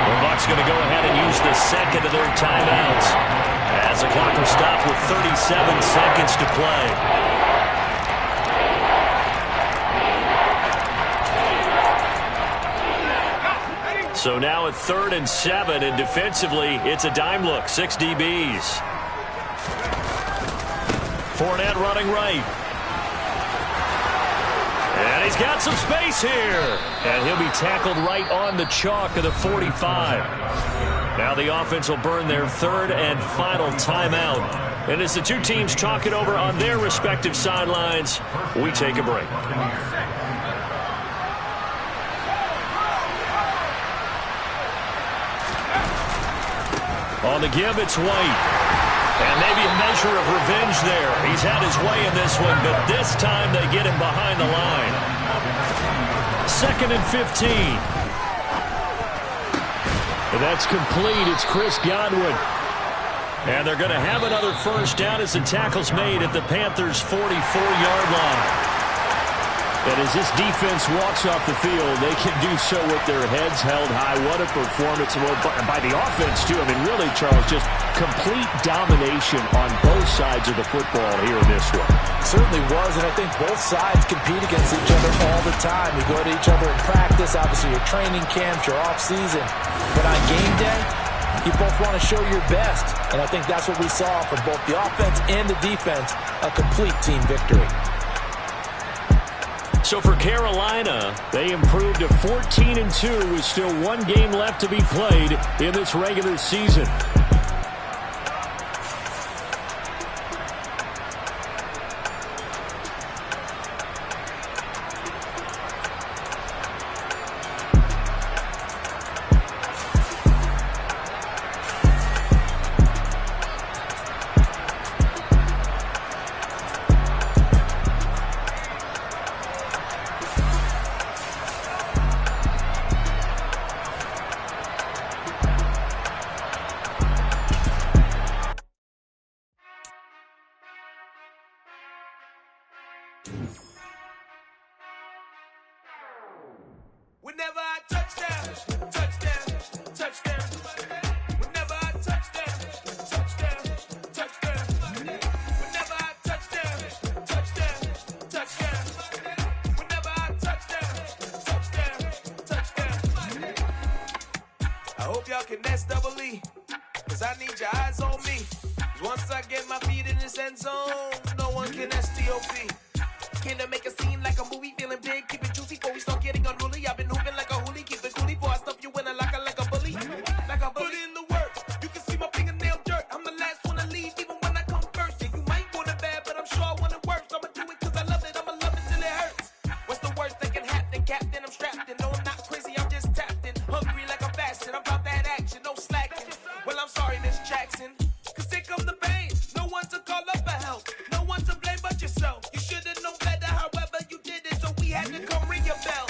The Bucs going to go ahead and use the second of their timeouts as the clock will stop with 37 seconds to play. So now at 3rd and 7, and defensively, it's a dime look. 6 DBs. Fournette running right. And he's got some space here. And he'll be tackled right on the chalk of the 45. Now the offense will burn their 3rd and final timeout. And as the two teams talk it over on their respective sidelines, we take a break. On the give, it's White. And maybe a measure of revenge there. He's had his way in this one, but this time they get him behind the line. 2nd and 15. And that's complete. It's Chris Godwin. And they're going to have another first down as the tackle's made at the Panthers' 44-yard line. And as this defense walks off the field, they can do so with their heads held high. What a performance by the offense, too. I mean, really, Charles, just complete domination on both sides of the football here in this one. Certainly was, and I think both sides compete against each other all the time. You go to each other in practice, obviously your training camps, your off-season. But on game day, you both want to show your best. And I think that's what we saw from both the offense and the defense, a complete team victory. So for Carolina, they improved to 14-2 with still one game left to be played in this regular season. I hope y'all can S2w, cause I need your eyes on me. Once I get my feet in this end zone, no one can S2w. Killer make a scene like a movie, feeling big, keep it juicy before we start getting unruly. I've been hooping like a hoolie, keep it coolie before I stuff you in a locker like a bully. Like a bully. Put in the work, you can see my fingernail dirt. I'm the last one to leave, even when I come first. Yeah, you might want it bad, but I'm sure I want it worse. I'ma do it cause I love it, I'ma love it till it hurts. What's the worst that can happen, Captain? I'm strapped in, no I'm not crazy, I'm just tapped in. Hungry like I'm fasting, I'm about that action, no slacking. Well, I'm sorry, Miss Jackson, cause here come the pain. No one to call up for help, no one to blame but yourself. You should've known better, however you did it, so we had to come ring your bell.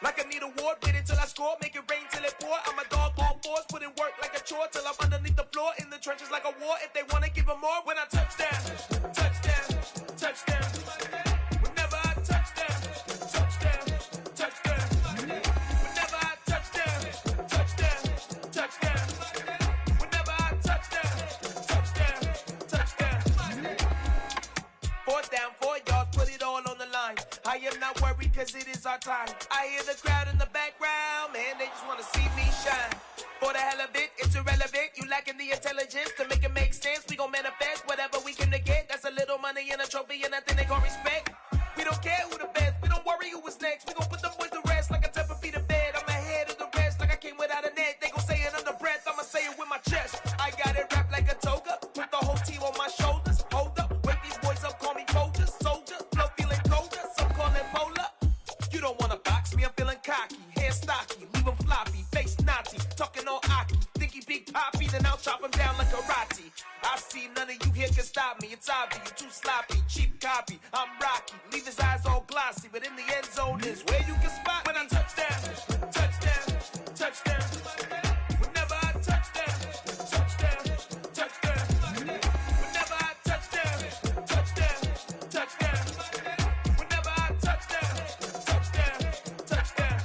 Like I need a award, wait until I score, make it rain till it pour. I'm a dog, all fours, put in work like a chore till I'm underneath the floor, in the trenches like a war. If they wanna give them more, when I touch down, touchdown, touchdown. Whenever I touch down, touchdown, touchdown. Whenever I touch down, touchdown, touchdown. Whenever I touch down, touchdown, touchdown. 4th down, 4 yards, put it all on the line. I am not worried cause it is our time. I hear the crowd in the background, man, they just wanna see me shine. For the hell of it, it's irrelevant. You lacking the intelligence to make it make sense. We gon' manifest whatever we can to get. That's a little money and a trophy and nothing they gon' respect. We don't care who the best, we don't worry who was next. We gon' put the boys to rest like a Tempur-Pedic bed. I'm ahead of the rest like I came without a net. They gon' say it under breath, I'ma say it with my chest. I got it wrapped like a toga, put the whole team on my shoulders. Hold up, wake these boys up, call me Folgers, soldier. Flow feeling colder, some call it polar. You don't wanna box me, I'm feeling cocky. Hair stocky, leave him floppy, face naughty. Talking all aki, think he big poppy, then I'll chop him down like karate. I see none of you here can stop me. It's obvious, you too sloppy, cheap copy. I'm Rocky, leave his eyes all glossy, but in the end zone is where you can spot when I touch down, touchdown, touchdown. Whenever I touch down, touchdown, touchdown. Whenever I touch down, touchdown, touchdown. Whenever I touch down, touchdown, touchdown.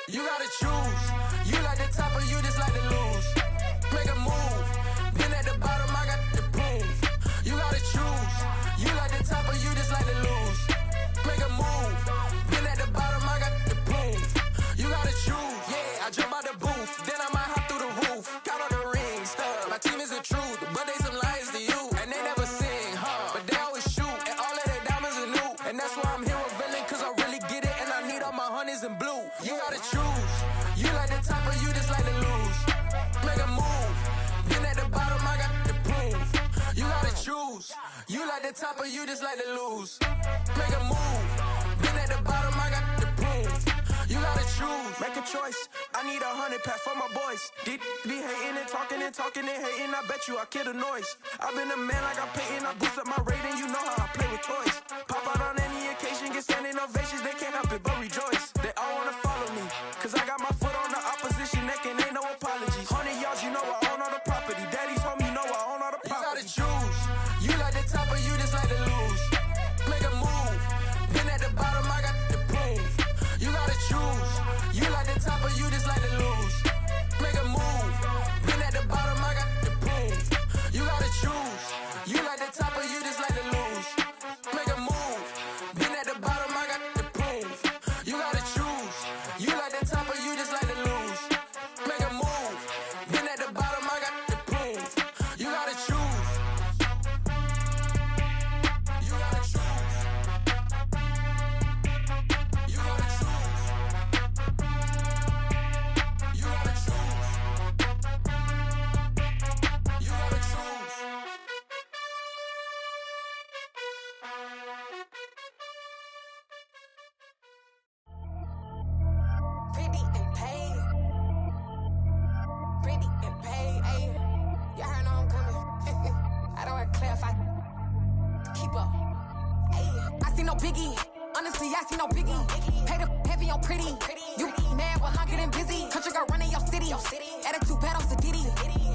You gotta choose. You like the top or you just like to lose. Make a move. Been at the bottom, I got the proof. You gotta choose. You like the top or you just like to lose. Make a move. Been at the bottom, I got the proof. You gotta choose. Yeah, I jump out the booth, then I might hop through the roof. Count all the rings, my team is the truth, but they some liars to you. And they never sing, but they always shoot. And all of their diamonds are new. And that's why I'm here with villain, cause I really get it. And I need all my honeys in blue. You gotta choose. You like the top or you just like to lose. Make a move. Been at the bottom, I got the proof. You gotta choose. You like the top or you just like to lose. Make a move. Been at the bottom, I got the proof. You gotta choose. Make a choice. I need 100 pack for my boys. Be hating and talking and talking and hating. I bet you I kill the noise. I've been a man like I'm Peyton. I boost up my rating. You know how I play with toys. Pop out on any occasion, get standing ovations. They can't help it but rejoice. They all wanna follow me, cause I got my foot on the opposition neck and ain't no apologies. 100 yards, you know I own all the property. Daddy's home, you know I own all the property. You gotta choose. You like the top or you just like to lose. Make a move. Been at the bottom, I got the proof. You gotta choose. You like the top or you just like to lose. Make a move. Been at the bottom, I got the proof. You gotta choose. You like the top or you just like to lose. Make a move. Been at the bottom, I got the proof. You gotta choose. You like the top or you just like to lose. Make a move. Been at the bottom, I got the proof. You gotta choose. You gotta choose. You gotta choose. You gotta choose. You gotta choose. Pretty and paid. Pretty and paid, ayy. Y'all heard I'm coming. I don't want to clarify. Keep up. Ayy. I see no biggie. Honestly, I see no biggie. Pay the heavy on pretty. You mad, well, I'm getting busy. Country girl running your city. Attitude bad on Sadiddy.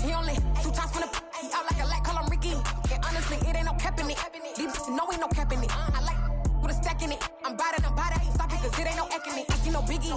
He only 2 times from the he out like a lack, call him Ricky. And honestly, it ain't no cap in it. These know ain't no cap in it. I like with a stack in it. I'm about it, stop it, cause it ain't no acting it. I see no biggie.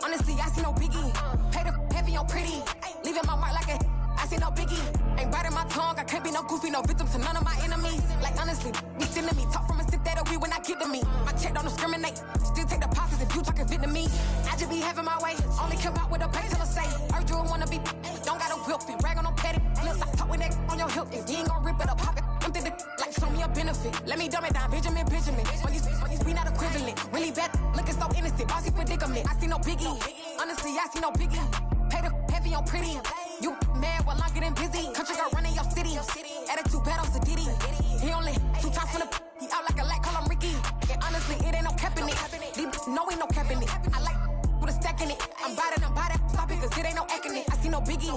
Honestly, I see no biggie. Pay the heavy on pretty. Leaving my mark like a I I see no biggie. Ain't biting my tongue, I can't be no goofy, no victim to none of my enemies. Like honestly, be sending me. Talk from a sip that we when I get to me. My check don't discriminate. Still take deposits if you talking Vietnamese. I just be having my way. Only care about what the pay teller say. Urge you wanna be. Don't gotta whip it. Rag on no petty. Lips, I talk with that on your hip. If you ain't gon' rip it up, pop it. Empty the like show me a benefit. Let me dumb it down, Benjamin. When these we not equivalent. Really bad, looking so innocent. Bossy predicament. I see no biggie. Honestly, I see no biggie. Pay the heavy on pretty. You mad while I'm getting busy. Country girl running your city. Attitude bad on Diddy. He only 2 times from the he out like a light, call him Ricky. And honestly, it ain't no cap in it. No, ain't no cap in it. I like with a stack in it. I'm bout it. Stop it, cause it ain't no acting it. I see no biggie.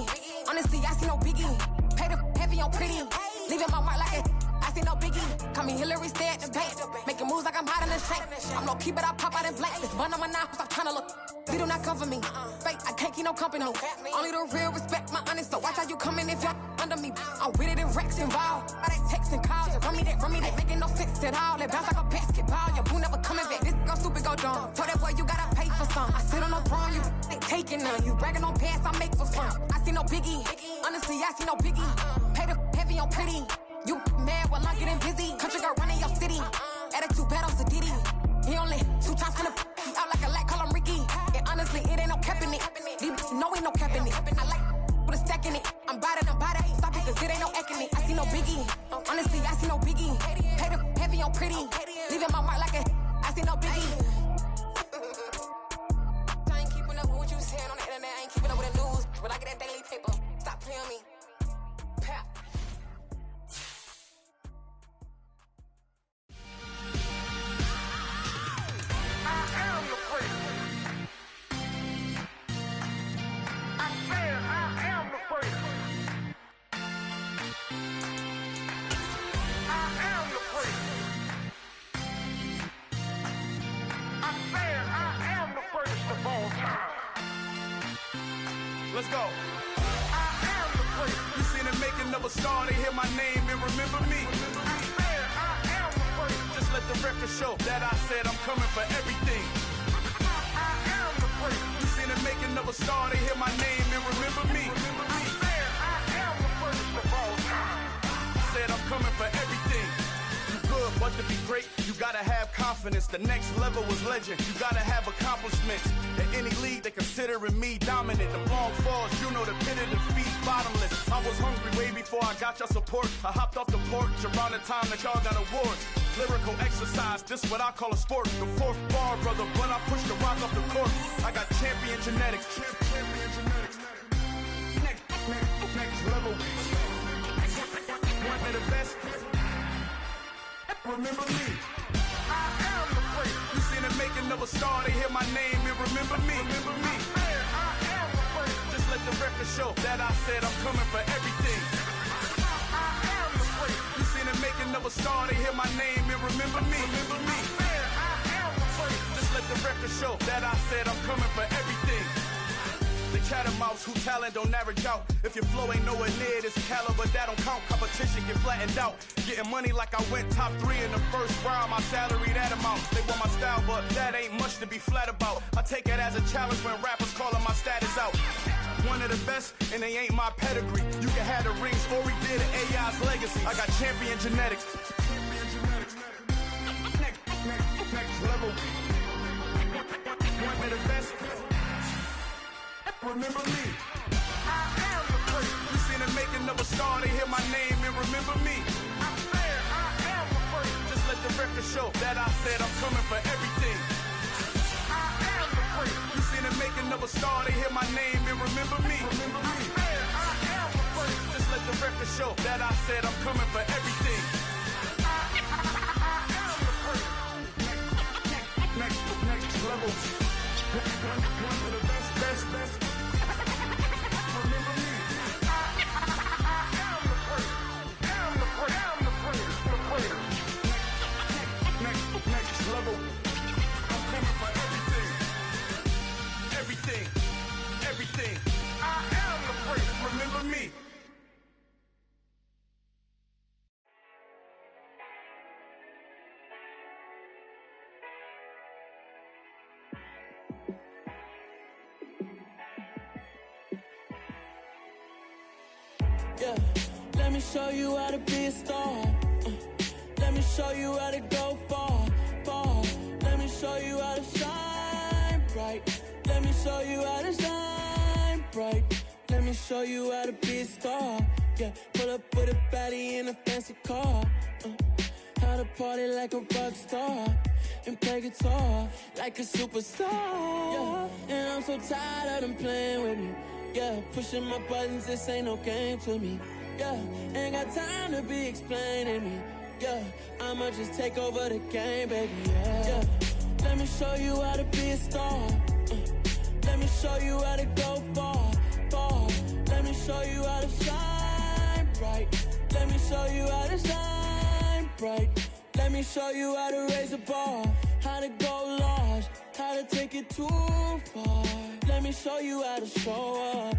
Honestly, I see no biggie. Pay the heavy on pretty. Leaving my mark like it. I see no biggie. Call me Hillary, stay at the bank. Making moves like I'm hot in the shank. I'm low key, but I pop out in blank. This bun on my knife, stop trying to look. They do not come for me. Fake, I can't keep no company. Only the real respect my honest. So watch how you coming if you're under me. I'm with it and Rex involved. I they texting calls. Run me that. Making no sense at all. They bounce like a basketball. Your boo never coming back. This go stupid, go dumb. Told that boy you gotta pay for some. I sit on no throne, you ain't taking none. You bragging on pants, I make for fun. I see no biggie. Honestly, I see no biggie. Pay the heavy on pretty. You mad while I'm getting busy. Country girl running your city. Attitude bad on Diddy. He only 2 times from the he out like a light, call him Ricky. And honestly, it ain't no cap in it. No, ain't no cap in it. I like with a stack in it. I'm bout it. Stop it, cause it ain't no acting it. I see no biggie. Honestly, I see no biggie. Pay the heavy on pretty. Leaving my mark like a I see no biggie. I ain't keeping up with what you saying on the internet. I ain't keeping up with the news. But I get that daily paper. Stop playing me. Pap. Let's go. I am the first. You seen the making of a star, they hear my name and remember me. I am the first. Just let the record show that I said I'm coming for everything. I am the first. You seen the making of a star, they hear my name and remember me. I am the first of all time. Said I'm coming for everything. Good, but to be great, you gotta have confidence. The next level was legend. You gotta have accomplishments. In any league, they considering me dominant. The long falls, you know the pit of defeat, bottomless. I was hungry way before I got your support. I hopped off the porch around the time that y'all got awards. Lyrical exercise, this what I call a sport. The 4th bar, brother, when I push the rock off the court. I got champion genetics. Champion genetics. Next level. One of the best. Remember me. I am the first. You seen the making of a star, they hear my name and remember me. Remember me. I am the first. Just let the record show that I said I'm coming for everything. I am the first. You seen the making of a star, they hear my name and remember me. Remember me. I am the first. Just let the record show that I said I'm coming for everything. The catamounts who talent don't average out. If your flow ain't nowhere near this caliber, that don't count. Competition get flattened out. Getting money like I went top 3 in the first round. My salary that amount. They want my style, but that ain't much to be flat about. I take it as a challenge when rappers calling my status out. One of the best, and they ain't my pedigree. You can have the rings, or we did an AI's legacy. I got champion genetics. Next level. One of the best. Remember me. I am the first. You seen the making of a star, they hear my name and remember me. I am the first. Just let the record show that I said I'm coming for everything. I am the first. You seen the making of a star, they hear my name and remember me. Remember me. I am the first. Just let the record show that I said I'm coming for everything. I am the first. Next level. One of the best. Remember me. I am the first. I'm the first. Next level. I'm coming for everything. I am the first. Remember me. Yeah, let me show you how to be a star. Let me show you how to go far, far. Let me show you how to shine bright. Let me show you how to shine bright. Let me show you how to be a star. Yeah, pull up with a baddie in a fancy car. How to party like a rock star and play guitar like a superstar. Yeah, and I'm so tired of them playing with me. Yeah, pushing my buttons, this ain't no game to me. Yeah, ain't got time to be explaining me. Yeah, I'ma just take over the game, baby. Yeah, let me show you how to be a star. Let me show you how to go far, far. Let me show you how to shine bright. Let me show you how to shine bright. Let me show you how to raise a bar, how to go large, how to take it too far. Let me show you how to show up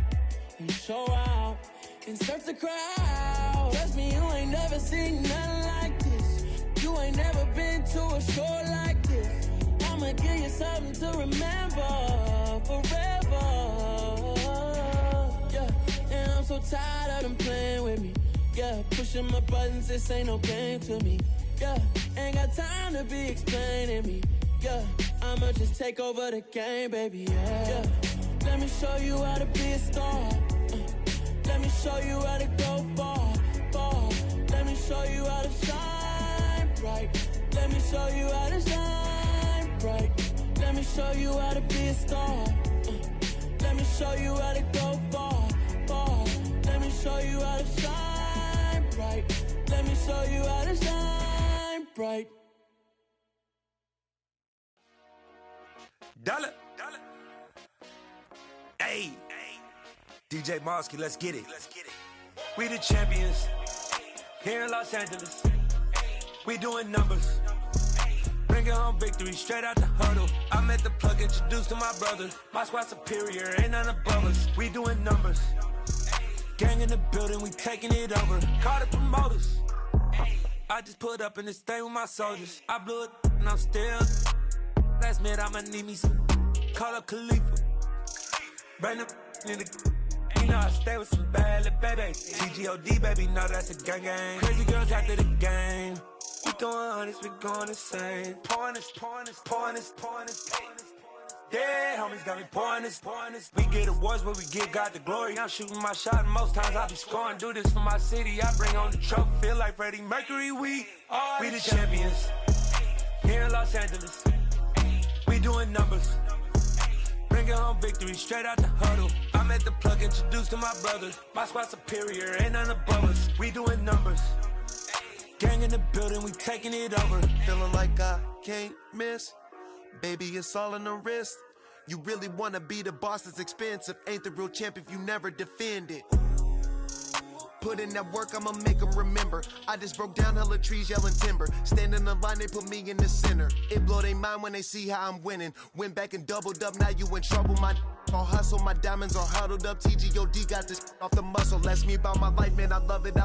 and show out and surf the crowd. Trust me, you ain't never seen nothing like this. You ain't never been to a show like this. I'ma give you something to remember forever. Yeah, and I'm so tired of them playing with me. Yeah, pushing my buttons, this ain't no game to me. Yeah, ain't got time to be explaining me. Yeah, I'ma just take over the game, baby. Yeah, let me show you how to be a star. Let me show you how to go far, far. Let me show you how to shine bright. Let me show you how to shine bright. Let me show you how to be a star. Let me show you how to go far, far. Let me show you how to shine bright. Let me show you how to shine bright. Dollar. Hey. DJ Mosky, let's get it. We the champions here in Los Angeles. We doing numbers. Bringing home victory straight out the huddle. I met the plug, introduced to my brother. My squad superior, ain't none above us. We doing numbers. Gang in the building, we taking it over. Call the promoters. I just put up in this thing with my soldiers. I blew it and I'm still. Last minute I'ma need me some. Call up Khalifa. Bring the in the. You know I stay with some bad little baby. TGOD baby, know that's a gang gang. Crazy girls after the game. We throwing hundreds, we going insane. Pouring this. Yeah, homies got me pouring this. We get awards, but we give God the glory. I'm shooting my shot, and most times I be scoring. Do this for my city, I bring on the trophy. Feel like Freddie Mercury, we the champions here in Los Angeles. We doing numbers. Bringing home victory straight out the huddle. I met the plug, introduced to my brother. My squad superior, ain't none above us. We doing numbers. Gang in the building, we taking it over. Feeling like I can't miss. Baby, it's all in the wrist. You really wanna be the boss, it's expensive. Ain't the real champ if you never defend it. Put in that work, I'ma make them remember. I just broke down hella trees, yelling timber. Stand in the line, they put me in the center. It blow their mind when they see how I'm winning. Went back and doubled up, now you in trouble. My all hustle, my diamonds are huddled up. TGOD got this off the muscle. That's me about my life, man, I love it.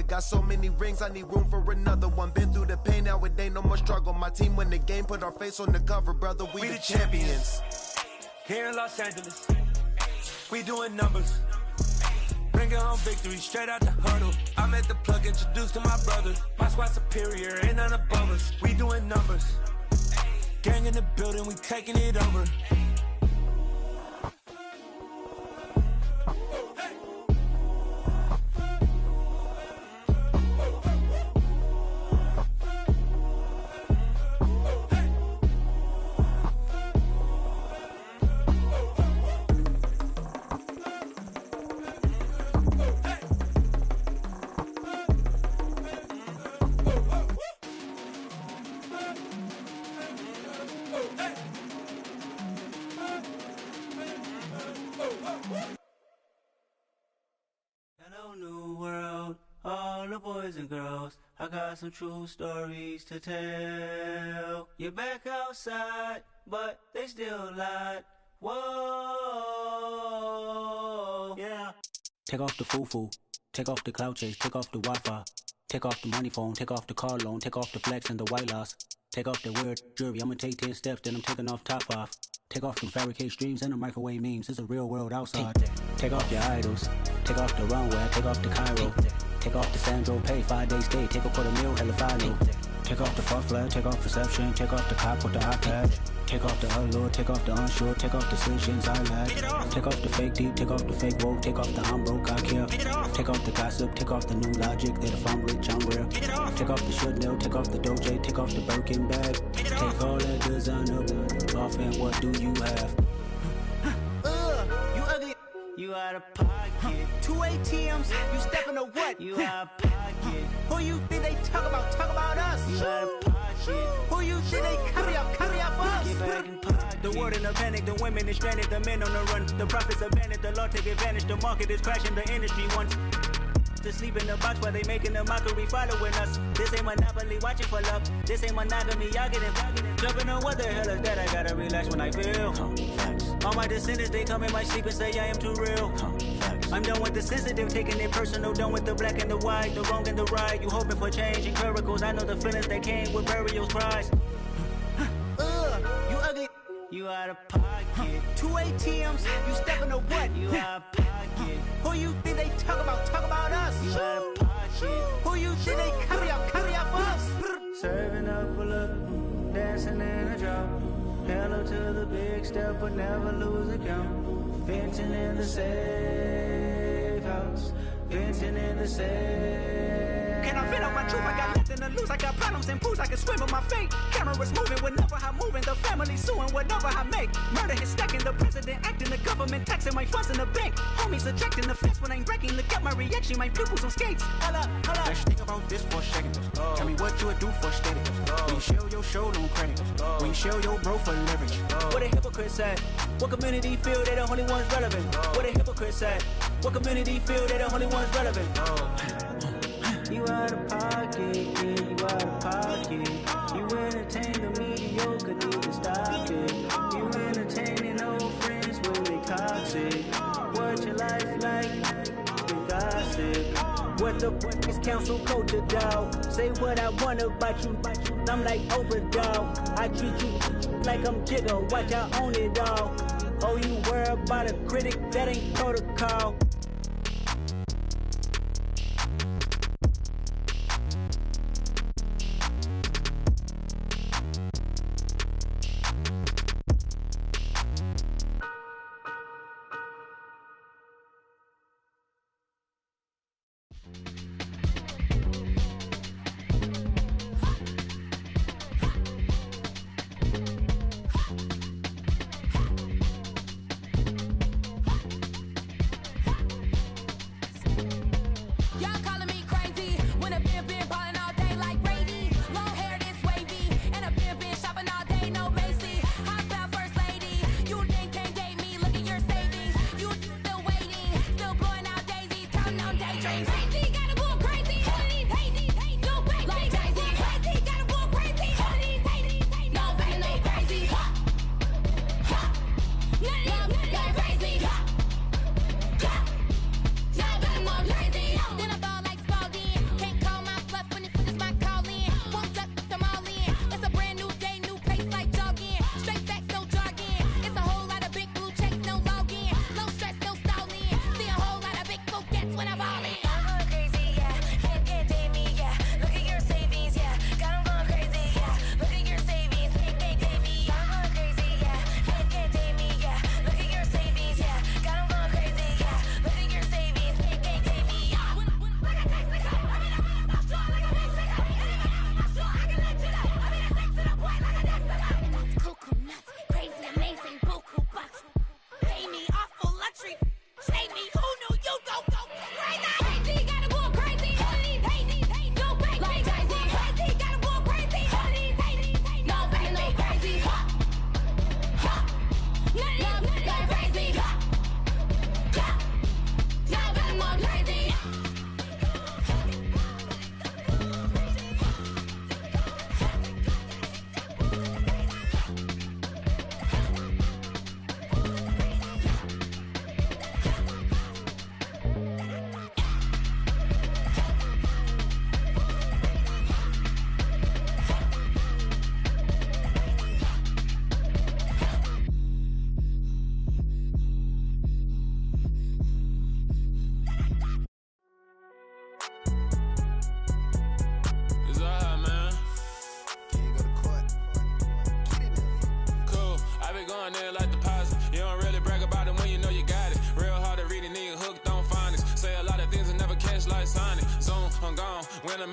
Got so many rings, I need room for another one. Been through the pain, now it ain't no more struggle. My team win the game, put our face on the cover, brother. We the champions. Here in Los Angeles, we doing numbers. Bringing home victory straight out the huddle. I met the plug, introduced to my brother. My squad superior, ain't none above us. We doing numbers. Gang in the building, we taking it over. Hello, new world, all the boys and girls. I got some true stories to tell. You're back outside, but they still lied. Whoa, yeah. Take off the foo-foo, take off the cloud chase, take off the Wi-Fi, take off the money phone, take off the car loan, take off the flex and the white loss. Take off the weird jewelry. I'ma take 10 steps, then I'm taking off top off. Take off them fabricate streams and the microwave memes. It's a real world outside. Take off your idols. Take off the runway. Take off the Cairo. Take off the Sandro Pay. 5 days stay. Take a $250,000. Hella final. Take off the far flag. Take off perception. Take off the cop with the eye patch. Take off the allure. Take off the unsure. Take off decisions I lack. Take off the fake deep. Take off the fake woke. Take off the I'm broke. I care. Take off the gossip. Take off the new logic that if I'm rich I'm rare. Take off the Chanel. Take off the Doja. Take off the Birkin bag. Take all that designer off and what do you have? You ugly. You out of pocket. 2 ATMs. You stepping to what? You out of pocket. Who you think they talk about? Talk about us. You out of pocket. Who you think they carry up for us? Get back in pocket. The world in a panic. The women is stranded. The men on the run. The profits abandoned. The law take advantage. The market is crashing. The industry wants to sleep in the box while they making a mockery following us. This ain't Monopoly, watching for love. This ain't monogamy, y'all getting jumping on what the hell is that? I gotta relax when I feel. All my descendants, they come in my sleep and say I am too real. I'm done with the sensitive, taking it personal. Done with the black and the white, the wrong and the right. You hoping for change and miracles. I know the feelings that came with burial cries. You ugly. You out of pocket. 2 ATMs. You stepping to what? You out of pocket. Who you think they talk about? Talk about us. You out of pocket. Who you think they carry up for us? Serving up a look, dancing in a drop. Hello to the big step, but never lose a count. Venting in the safe house. Venting in the safe. Can I vent out my truth? I got nothing to lose. I got problems and pools. I can swim with my fate. Cameras moving whenever I'm moving. The family suing whatever I make. Murder is stacking. The president acting. The government taxing my funds in the bank. Homies ejecting the fence when I'm breaking. Look at my reaction. My pupils on skates. Holla. Let's think about this for a second. Tell me what you would do for steady. When you show your show no credit. When you show your bro for leverage. What a hypocrite said. What community feel they the only ones relevant? What a hypocrite said. What community feel they the only ones relevant? You out of pocket, yeah, you out of pocket. You entertain the mediocre, need to stop it. You entertaining old friends when they toxic. What your life like? You gossip. What the fuck is council culture, dog? Say what I want about you. I'm like overdog. I treat you like I'm Jigga. Watch I own it all. Oh, you worry about a critic? That ain't protocol.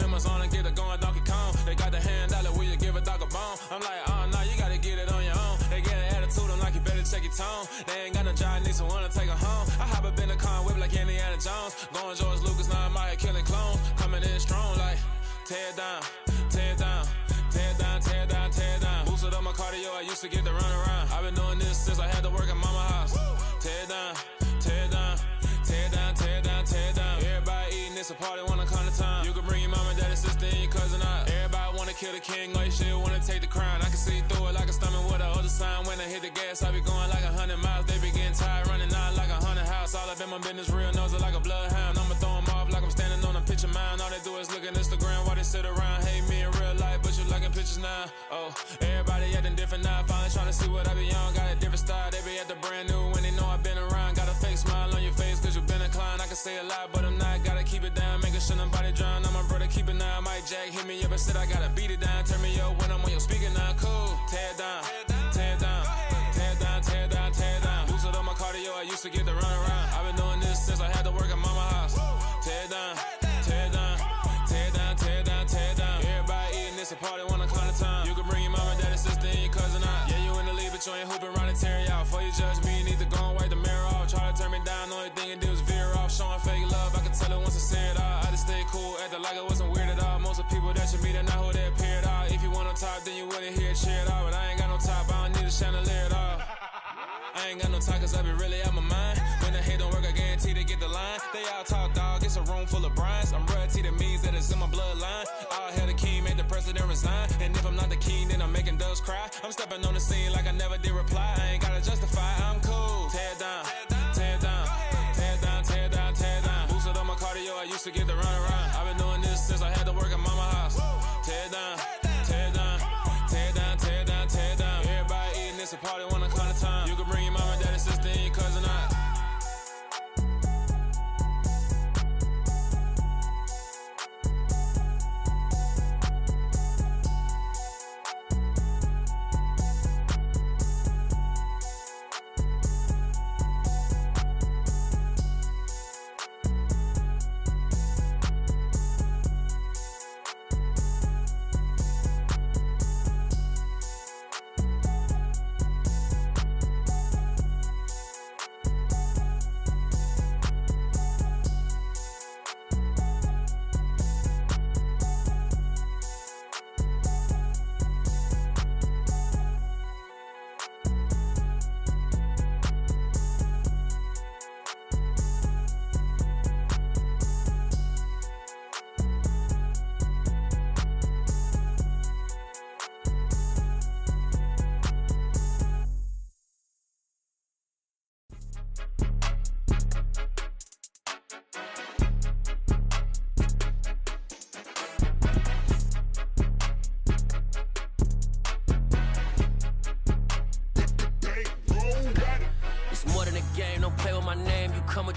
Timbers on and get it going Donkey Kong. They got the hand dollar, will you give a dog a bone? I'm like, oh, no, you gotta get it on your own. They get an attitude, I'm like, you better check your tone. They ain't got no job, need someone to take her home. I hop up in the car, whip like Indiana Jones. Going George Lucas, now I'm out here killing clones. Coming in strong like, tear it down, tear it down. Tear it down, tear it down, tear it down. Boosted up my cardio, I used to get to run around. I've been doing this since I had to work at mama house. Tear it down, tear it down, tear it down, tear it down, tear it down. Everybody eating, it's a party, wanna come to time. You can bring your mama, daddy, sister, and your cousin out. Everybody wanna kill the king, or you shit wanna take the crown. I can see through it like a stomach with a other sign. When I hit the gas, I be going like 100 miles. They be getting tired, running out like 100 house. All up in my business, real nose it like a bloodhound. I'ma throw them off like I'm standing on a picture mound. All they do is look at Instagram while they sit around. Hate me in real life, but you liking pictures now. Oh, everybody acting different now. Finally trying to see what I be on. Got a different style, they be at the brand new when they know I've been around. Got a fake smile on your face cause you been inclined. I can say a lot, but I'm not. Gotta keep it down, making sure nobody drown. I'm my brother, keep it now. Mike Jack hit me up and said I gotta beat it down. Turn me up when I'm on your speaker now. Cool, tear it down, tear it down, tear it down, tear it down, tear it down. Boosted up my cardio, I used to get to run around. I've been doing this since I had to work at mama house. Tear it down, tear it down, tear it down, tear it down, tear it down. Everybody eating, it's a party, wanna come to time. You can bring your mama, daddy, sister, and your cousin out. Yeah, you in the lead, but you ain't hooping around and tear out. Before you judge me, you need to go and wipe the mirror off. Try to turn me down, the only thing it do is veer off. Showing fake love, I can tell it once I say it all. I just stay cool, acting like it wasn't weird at all. Most of the people that you meet are not who they appear at all. If you want on top, then you wouldn't hear it cheer at all. But I ain't got no top, I don't need a chandelier at all. I ain't got no time cause I be really out my mind. When the hate don't work, I guarantee they get the line. They all talk dog, it's a room full of brinds. I'm royalty, that means that it's in my bloodline. All hail the king, made the president resign. And if I'm not the king, then I'm making doves cry. I'm stepping on the scene like I never did reply. I ain't gotta justify, I'm cool. Tear it down, tear it down, tear it down, tear it down, tear it down. Boosted up my cardio, I used to get to run around. I've been doing this since I had to work at mama house. Tear it down, tear it down, tear it down, tear it down, tear it down. Everybody eating, it's a party, wanna come to time. You can bring your mama, daddy, sister, and your cousin out.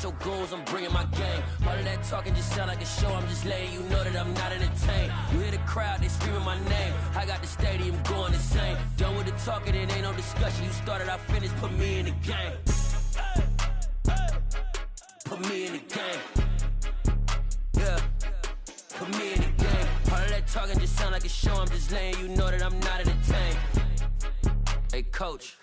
Your goals, I'm bringing my game. All of that talking just sound like a show. I'm just letting you know that I'm not entertained. You hear the crowd, they screaming my name. I got the stadium going insane. Done with the talking, it ain't no discussion. You started, I finished, put me in the game. Put me in the game. Yeah, put me in the game. All of that talking just sound like a show. I'm just letting you know that I'm not entertained. Hey, coach,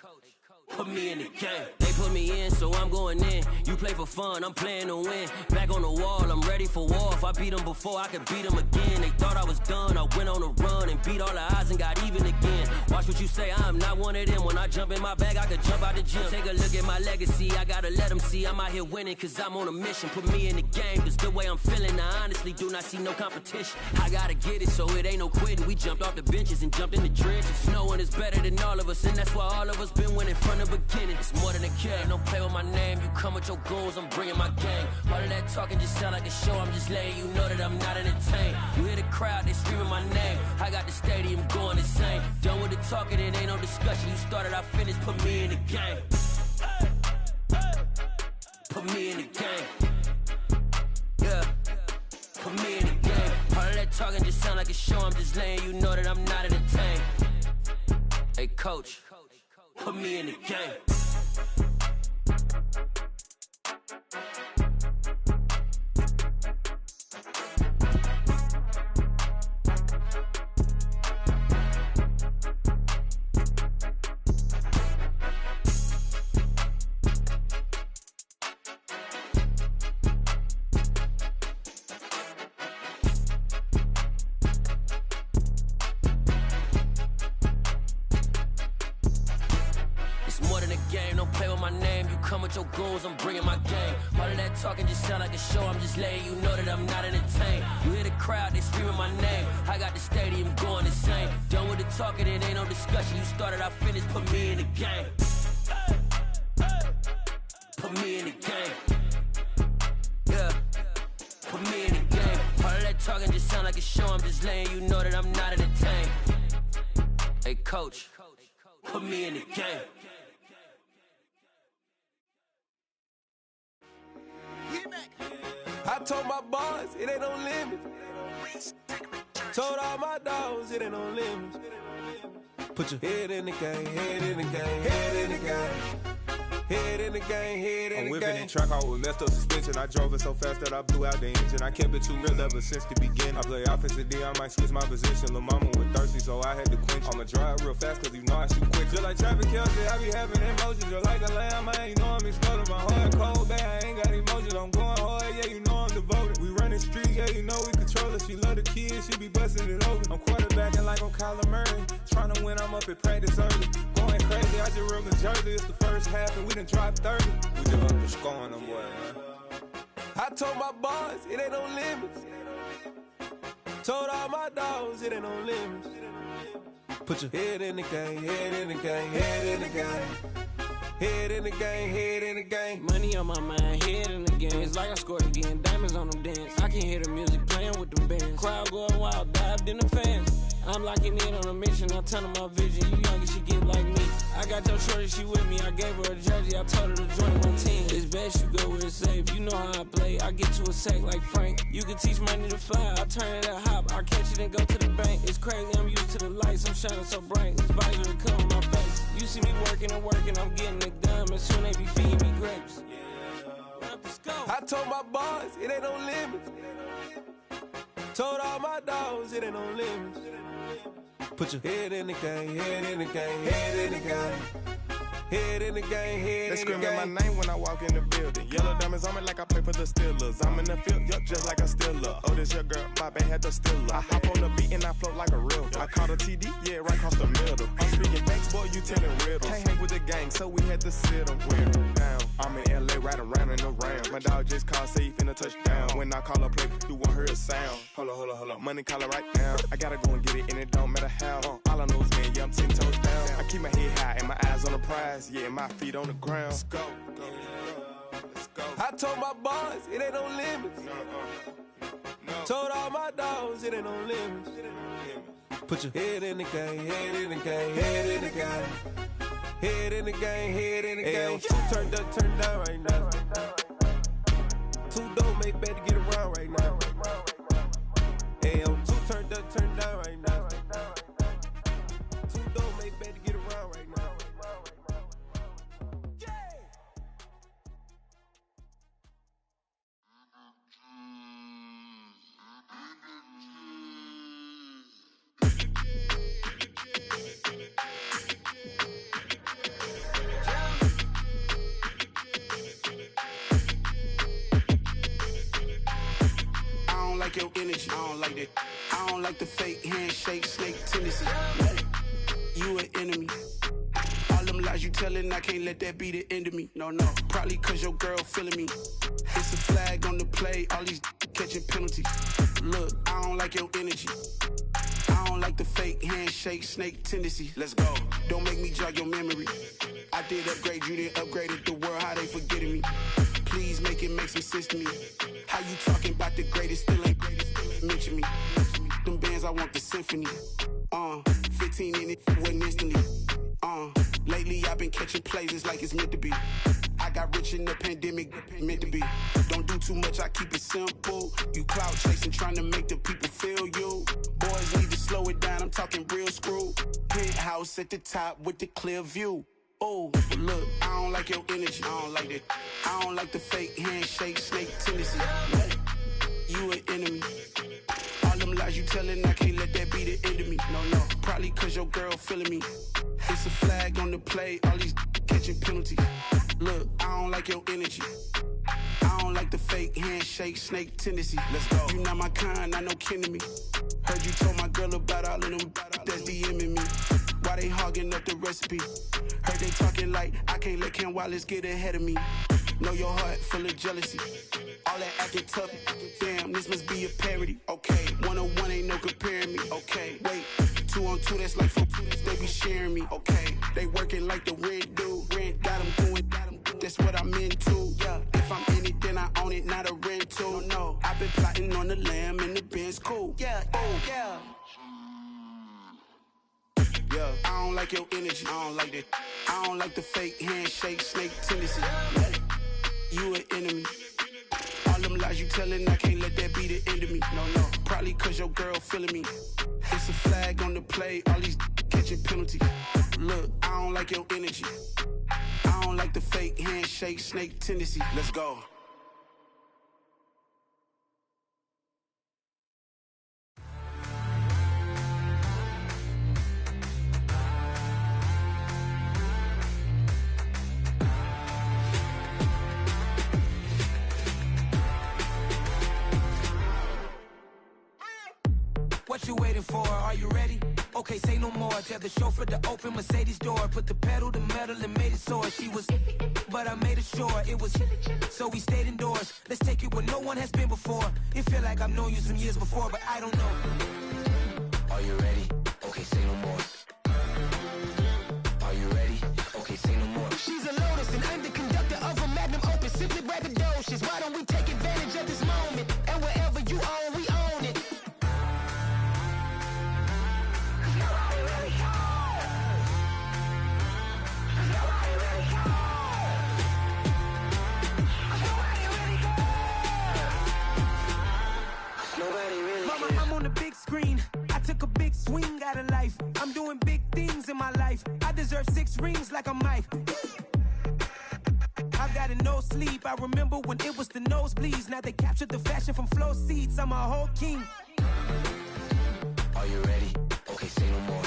put me in the game. They put me in, so I'm going in. You play for fun, I'm playing to win. Back on the wall, I'm ready for war. If I beat them before, I could beat them again. They thought I was done, I went on a run and beat all the odds and got even again. Watch what you say, I'm not one of them. When I jump in my bag, I could jump out the gym. Take a look at my legacy, I gotta let them see I'm out here winning, cause I'm on a mission. Put me in the game, cause the way I'm feeling, I honestly do not see no competition. I gotta get it, so it ain't no quitting. We jumped off the benches and jumped in the trenches. No one is better than all of us, and that's why all of us been winning from the beginning. It's more than a game, don't play with my name. You come with your goals, I'm bringing my game. All of that talking just sound like a show. I'm just letting you know that I'm not entertained. You hear the crowd, they screaming my name. I got the stadium going insane. Done with the talking, it ain't no discussion. You started, I finished, put me in the game. Put me in the game. Yeah, put me in the game. All of that talking just sound like a show. I'm just letting you know that I'm not entertained. Hey, coach, put me in the game. in the game, don't play with my name. You come with your goons, I'm bringing my game. All of that talking just sound like a show, I'm just letting you know that I'm not entertained. You hear the crowd, they screaming my name. I got the stadium going insane. Done with the talking, it ain't no discussion. You started, I finished, put me in the game. Put me in the game. Yeah, put me in the game. All of that talking just sound like a show, I'm just letting you know that I'm not entertained. Hey coach, put me in the game. I told my boys it ain't no limit. Told all my dogs it ain't no limit. Put your head in the game, head in the game, head in the game. Head in the game, head in the game. I'm whipping the track out with messed up suspension. I drove it so fast that I blew out the engine. I kept it too real ever since the beginning. I play offensive D, I might switch my position. Lil' mama was thirsty, so I had to quench. I'ma drive real fast, cause you know I shoot quick. Just like Travis Kelce, I be having emotions. Just like a lamb, man, you know I'm exploding. My heart cold, bad, I ain't got emotions. I'm going hard, yeah, you know I'm devoted. We running streets, yeah, you know we control it. She love the kids, she be busting it over. I'm quarterbacking like I'm Kyler Murray. Trying to win, I'm up at practice early. Going crazy, I just rode the jersey. It's the first half, and we done dropped 30. We just up to scoring them, boy, man. I told my boys it ain't no limits. Told all my dogs it ain't no limits. Put your head in the game, head in the game, head in the game. Head in the game, head in the game. Money on my mind, head in the game. It's like I scored again, diamonds on them dance. I can hear the music playing with them bands. Crowd going wild, dived in the fans. I'm locking in on a mission, I'm telling my vision. You young and she get like me. I got your shorty, she with me. I gave her a jersey, I told her to join my team. It's best you go where it's safe. You know how I play. I get to a sack like Frank. You can teach money to fly. I turn it up hop. I catch it and go to the bank. It's crazy, I'm used to the lights. I'm shining so bright. This visor will cover my face. You see me working and working, I'm getting it done. And soon they be feeding me grapes. I told my boys it ain't no limits. Told all my dogs it ain't no limits. Put your head in the game, head in the game, head in the game. Head in the game, head in the game. They screaming my name when I walk in the building. Yellow diamonds on me like I play for the Steelers. I'm in the field, yup, just like a Steeler. Oh, this your girl, my band had the Steeler. I hop on the beat and I float like a river. I caught a TD, yeah, right across the middle. I'm speaking thanks, boy, you telling riddles. Can't hang with the gang, so we had to sit them down. I'm in LA, right around in the round. My dog just called, say he finna touchdown. When I call a play, you won't hear a sound. Hold up, money caller right now. I gotta go and get it, and it don't matter how. All I know is, man, yeah, I'm 10 toes down. I keep my head high and my eyes on the prize. Yeah, my feet on the ground. Let's go. I told my boys it ain't no limits. Told all my dogs it ain't no limits. Put your head in the game, head in the game, head in the game. Head in the game, head in the game. Turned up, turned down right now. Too dope, make better get around right now. Hey, I'm too turned up, turned down right now. Too dope, make better get around right now. Your energy, I don't like that. I don't like the fake handshake, snake tendency. You an enemy. All them lies you telling, I can't let that be the end of me. No, probably cause your girl feeling me. It's a flag on the play, all these catching penalties. Look, I don't like your energy. I don't like the fake handshake, snake tendency. Let's go. Don't make me jog your memory. I did upgrade you, then upgraded the world, how they forgetting me. Please make it make some sense to me. How you talking about the greatest, still ain't greatest, mention me. Them bands, I want the symphony. 15 in it, wasn't instantly. Lately I've been catching plays, it's like it's meant to be. I got rich in the pandemic, meant to be. Don't do too much, I keep it simple. You clout chasing, trying to make the people feel you. Boys need to slow it down, I'm talking real screw. Penthouse at the top with the clear view. Oh, look, I don't like your energy, I don't like that. I don't like the fake handshake, snake tendency. You an enemy. All them lies you telling, I can't let that be the end of me. No, probably cause your girl feeling me. It's a flag on the play, all these catching penalties. Look, I don't like your energy. I don't like the fake handshake, snake tendency. Let's go. You not my kind, I know kin to me. Heard you told my girl about all of them that's DMing me. Why they hogging up the recipe? Heard heard they talking like I can't let Ken Wallace get ahead of me. Know your heart full of jealousy. All that acting tough, damn, this must be a parody. Okay, 101 ain't no comparing me. Okay, wait, 2 on 2, that's like 4, they be sharing me. Okay, they working like the rent dude. Rent got them doing, that's what I'm into. Yeah, if I'm in it, then I own it, not a rental. No, I've been plotting on the lamb and the Benz cool. Yeah, oh, yeah. Yeah, I don't like your energy. I don't like that. I don't like the fake handshake, snake tendency. You an enemy. All them lies you telling, I can't let that be the end of me. No, probably cause your girl feeling me. It's a flag on the play, all these catching penalties. Look, I don't like your energy. I don't like the fake handshake, snake tendency. Let's go. What you waiting for? Are you ready? Okay, say no more. Tell the chauffeur to open Mercedes door. Put the pedal to metal and made it soar. She was, but I made it sure it was. So we stayed indoors. Let's take it where no one has been before. It feel like I've known you some years before, but I don't know. Are you ready? Okay, say no more. Are you ready? Okay, say no more. She's a Lotus and I'm the conductor of a Magnum Opus. Simply braggadocious. Why don't we take advantage of this moment? And wherever you own, we own it. Screen. I took a big swing out of life. I'm doing big things in my life. I deserve 6 rings like a Mike. I've got no sleep. I remember when it was the nosebleeds. Now they captured the fashion from flow seats. I'm a whole king. Are you ready? Okay, say no more.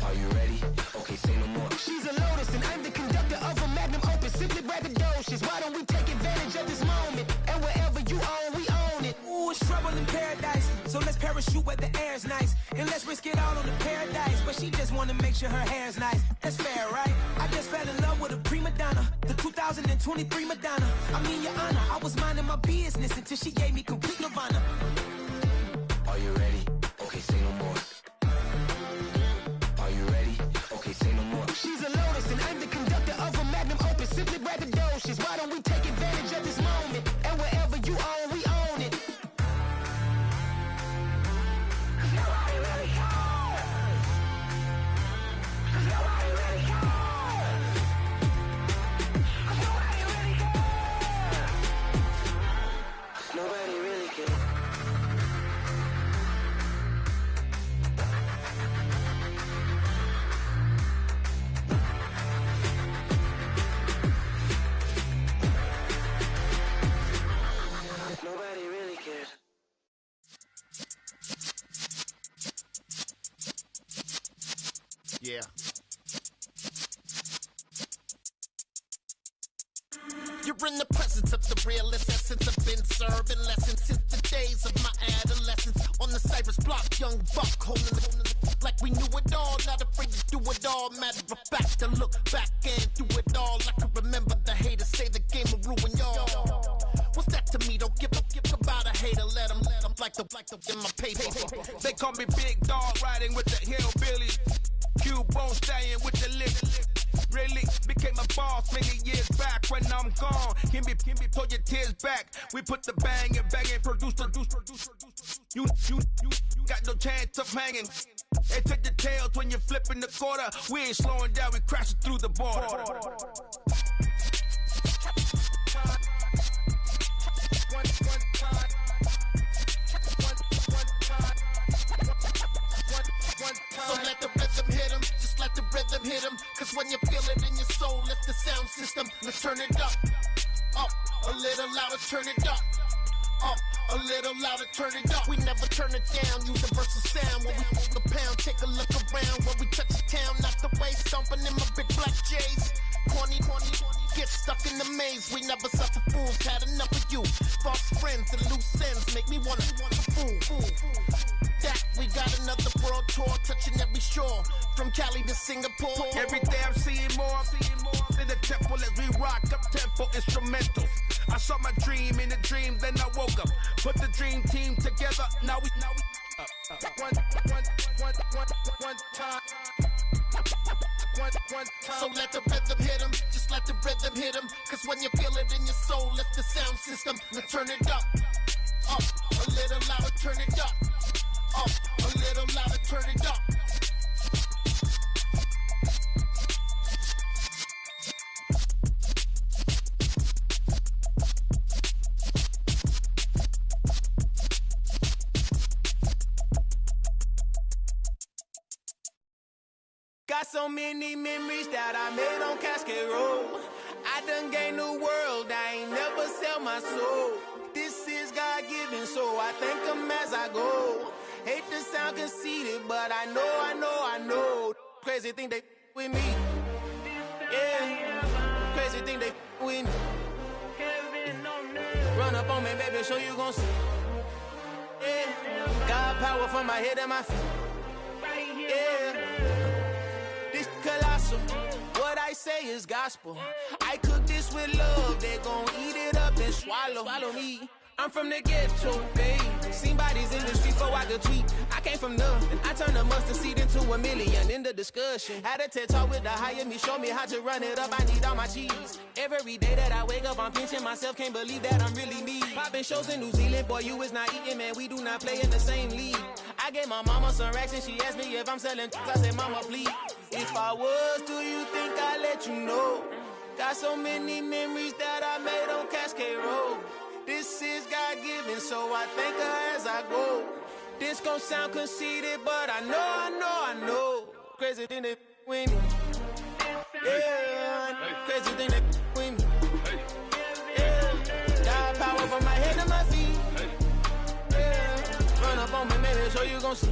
Are you ready? Okay, say no more. She's a Lotus and I'm the conductor of a Magnum Opus. Simply braggadocious. Why don't we take advantage of this moment? And wherever you own, we own it. Ooh, it's trouble in paradise. So let's parachute where the air's nice. And let's risk it all on the paradise. But she just wanna make sure her hair's nice. That's fair, right? I just fell in love with a prima donna. The 2023 Madonna. I mean, your honor, I was minding my business until she gave me complete nirvana. Are you ready? Okay, say no more. Are you ready? Okay, say no more. She's a Lotus and I'm the conductor of a Magnum Opus. Simply braggadocious. Why don't we take advantage of this moment? And wherever you own, we own it. Nobody really cares. Nobody really cares. Yeah. You're in the presence of the realest essence. I've been serving lessons since the days of my adolescence. On the Cypress block, young buck holding the like we knew it all. Not afraid to do it all. Matter of fact, to look back and do it all. I can remember the haters say the game will ruin y'all. What's that to me? Don't give about a hater. Let them like the in my paper. They call me Big Dog, riding with the hillbillies. Q-Bone staying with the lick. Really became a boss many years back. When I'm gone, can be pull your tears back. We put the bang and produce. You got no chance of hanging. They take the tails when you're flipping the quarter. We ain't slowing down, we crashing through the border. So let the rhythm hit him, just let the rhythm hit him. Cause when you feel it in your soul, lift the sound system. Let's turn it up, a little louder, turn it up. A little louder, turn it up. We never turn it down, universal sound. When we hold the pound, take a look around. When we touch the town, not the way, stomping in my big black J's. Corny, get stuck in the maze. We never suffer fools, had enough of you. False friends and loose ends make me wanna fool. That we got another world tour, touching every shore. From Cali to Singapore. Every day I'm seeing more in the temple as we rock up tempo instrumentals. I saw my dream in a dream, then I woke up. Put the dream team together, now we one time. So let the rhythm hit him, just let the rhythm hit him. Cause when you feel it in your soul, lift the sound system. Now turn it up, a little louder, turn it up, a little louder, turn it up. Got so many memories that I made on Cascade Road. I done gained the world, I ain't never sell my soul. This is God-given, so I thank him as I go. Hate to sound conceited, but I know. Crazy thing they with me. Yeah, crazy thing they with me. Run up on me, baby, show you gon' see. Yeah, God power from my head and my feet. Yeah. Colossal, what I say is gospel. I cook this with love, they gon' eat it up and swallow me. I'm from the ghetto, babe. Seen bodies in the streets before I could tweet. I came from nothing, I turned a mustard seed into a million. In the discussion, had a TED talk with the higher me, show me how to run it up. I need all my cheese. Every day that I wake up, I'm pinching myself, can't believe that I'm really me. Popping shows in New Zealand, boy, you is not eating, man. We do not play in the same league. I gave my mama some racks and she asked me if I'm selling. I said, mama, please. If I was, do you think I'd let you know? Got so many memories that I made on Cascade Road. This is God-given, so I thank her as I go. This gon' sound conceited, but I know. Crazy thing they with me. Yeah, crazy thing they with me. Yeah, got power from my head to my feet. Yeah, run up on me, maybe so you gon' see.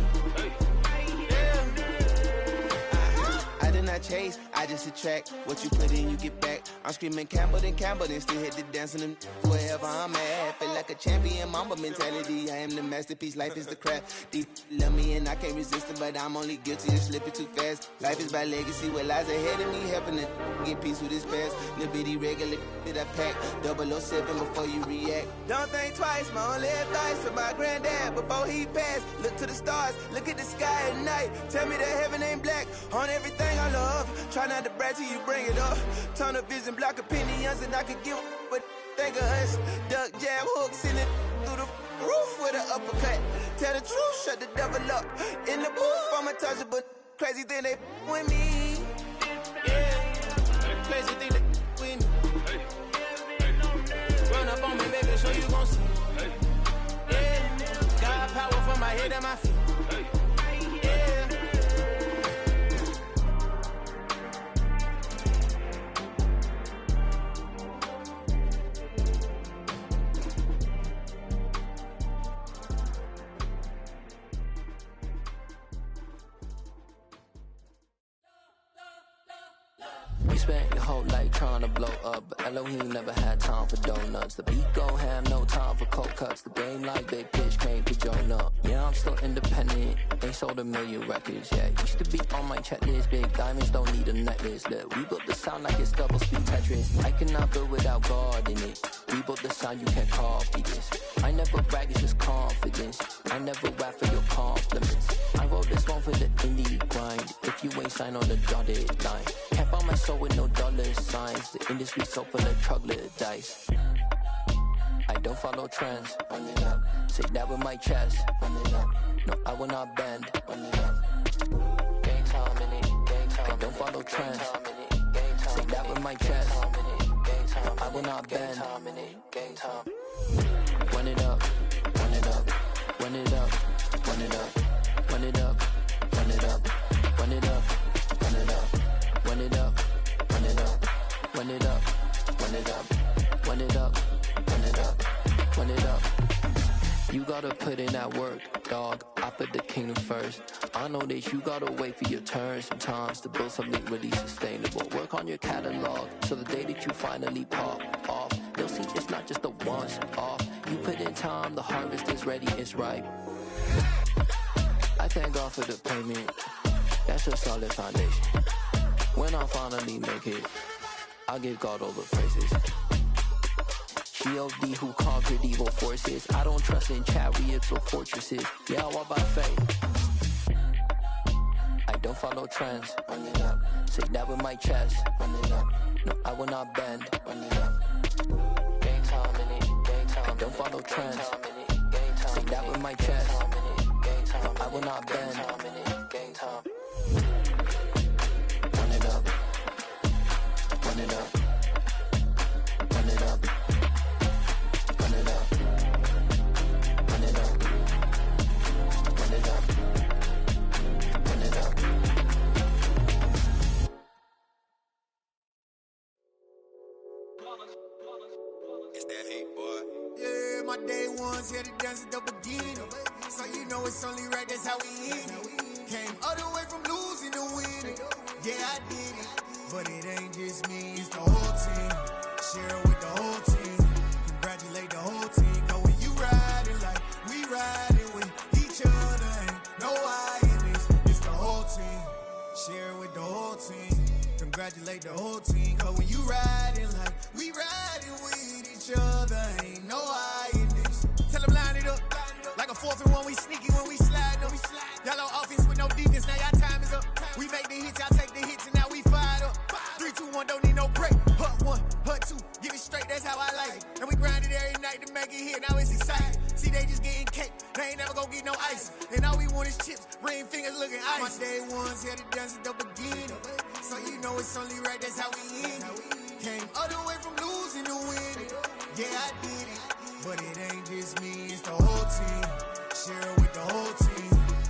I chase, I just attract what you put in, you get back. I'm screaming Campbell, then still hit the dance and wherever I'm at. Feel like a champion, mamba mentality. I am the masterpiece, life is the craft. Deep love me and I can't resist it, but I'm only guilty of slipping too fast. Life is by legacy, what lies ahead of me, helping to get peace with his past. Little bitty regular that I pack, 007 before you react. Don't think twice, my only advice for my granddad before he passed. Look to the stars, look at the sky at night. Tell me that heaven ain't black on everything I love. Try not to brag till you bring it up. Tunnel vision, block opinions, and I could give but think of us. Duck jab hooks in it through the roof with an uppercut. Tell the truth, shut the devil up. In the booth, I'm untouchable. Crazy thing they with me. Yeah, crazy thing they with me. Run up on me, baby, so you gon' see. Yeah, got power from my head and my feet. You spent your whole life trying to blow up, but Elohim never had time for donuts. The beat gon' have no time for cold cuts. The game like Big Pitch came to join up. Yeah, I'm still independent, ain't sold a million records yet. Used to be on my checklist, big diamonds don't need a necklace. Look, we built the sound like it's double speed Tetris. I cannot build without God in it. We built the sound, you can't copy this. I never brag, it's just confidence. I never rap for your compliments. I wrote this one for the indie grind. If you ain't signed on the dotted line, can't buy my soul with no dollar signs. The industry so full of troglodytes. I don't follow trends. Run it up. Say that with my chest. Run it up. No, I will not bend. Run it up. Gang time in it. Gang time. I don't follow trends. Say that with my chest. No, I will not bend. Gang time. Run it up. Run it up. Run it up. Run it up. Run it up. Run it up. Run it up. Run it up. Run it up. Run it up. Run it up. Run it up. Run it up. Run it up. Run it up. You gotta put in that work, dog. I put the kingdom first. I know that you gotta wait for your turn sometimes to build something really sustainable. Work on your catalog so the day that you finally pop off, they'll see it's not just a once off. You put in time, the harvest is ready, it's ripe. I thank God for the payment. That's a solid foundation. When I finally make it, I give God all the praises. G.O.D. who conquered evil forces. I don't trust in chariots or fortresses. Yeah, I walk by faith. I don't follow trends. Run it up. Say that with my chest. Run it up. No, I will not bend. Run it up. Gang time in it. Gang time. I don't follow trends. Say that with my chest. No, I will not bend. Gang time. Run it up. Run it up. Run it up. Run it up. Run it up. Run it up. Run it up. It's that hate, boy. Yeah, my day ones here to dance at the beginning. So you know it's only right, that's how we end it. Came all the way from losing to winning. Yeah, I did it. But it ain't just me, it's the whole team. Share it with the whole team. Congratulate the whole team. Cause when you riding like we riding with each other, ain't no I in this. It's the whole team. Share it with the whole team. Congratulate the whole team. Cause when you riding like we riding with each other, ain't no I in this. Tell them line it up. Like a 4th and 1, we sneaky when we slide them. Y'all on offense with no defense, now y'all time is up. We make the hits, y'all take the hits, and now we fired up. 3, 2, 1, don't need no break. Hut 1, hut 2, get it straight, that's how I like it. And we grind it every night to make it here, now it's exciting. See, they just getting cake, they ain't never gonna get no ice. And all we want is chips, ring fingers looking ice. My day ones here to dance at the beginning. So you know it's only right, that's how we end it. Came all the way from losing to winning. Yeah, I did it. But it ain't just me, it's the whole team. Share it with the whole team.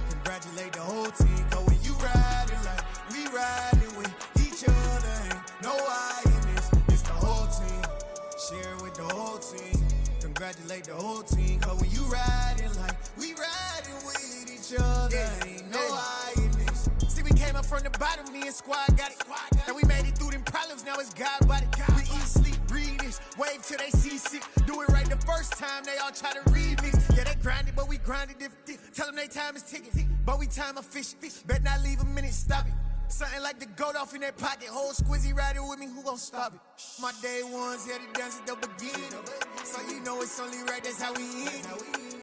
Congratulate the whole team. Cause when you riding like we riding with each other, ain't no I in this. It's the whole team. Share it with the whole team. Congratulate the whole team. Cause when you riding like we riding with each other, ain't no I in this. See, we came up from the bottom, me and squad got it. And we made it through them problems, now it's God body. We eat, sleep, breathe this. Wave till they seasick. Do it right the first time, they all try to remix. Yeah, they grinded, but we grinded different. Tell them they time is ticking, but we time efficient. Bet not leave a minute, stop it. Something like the goat off in their pocket. Whole squizzy riding with me, who gon' stop it? My day ones here to dance at the beginning. So you know it's only right, that's how we end.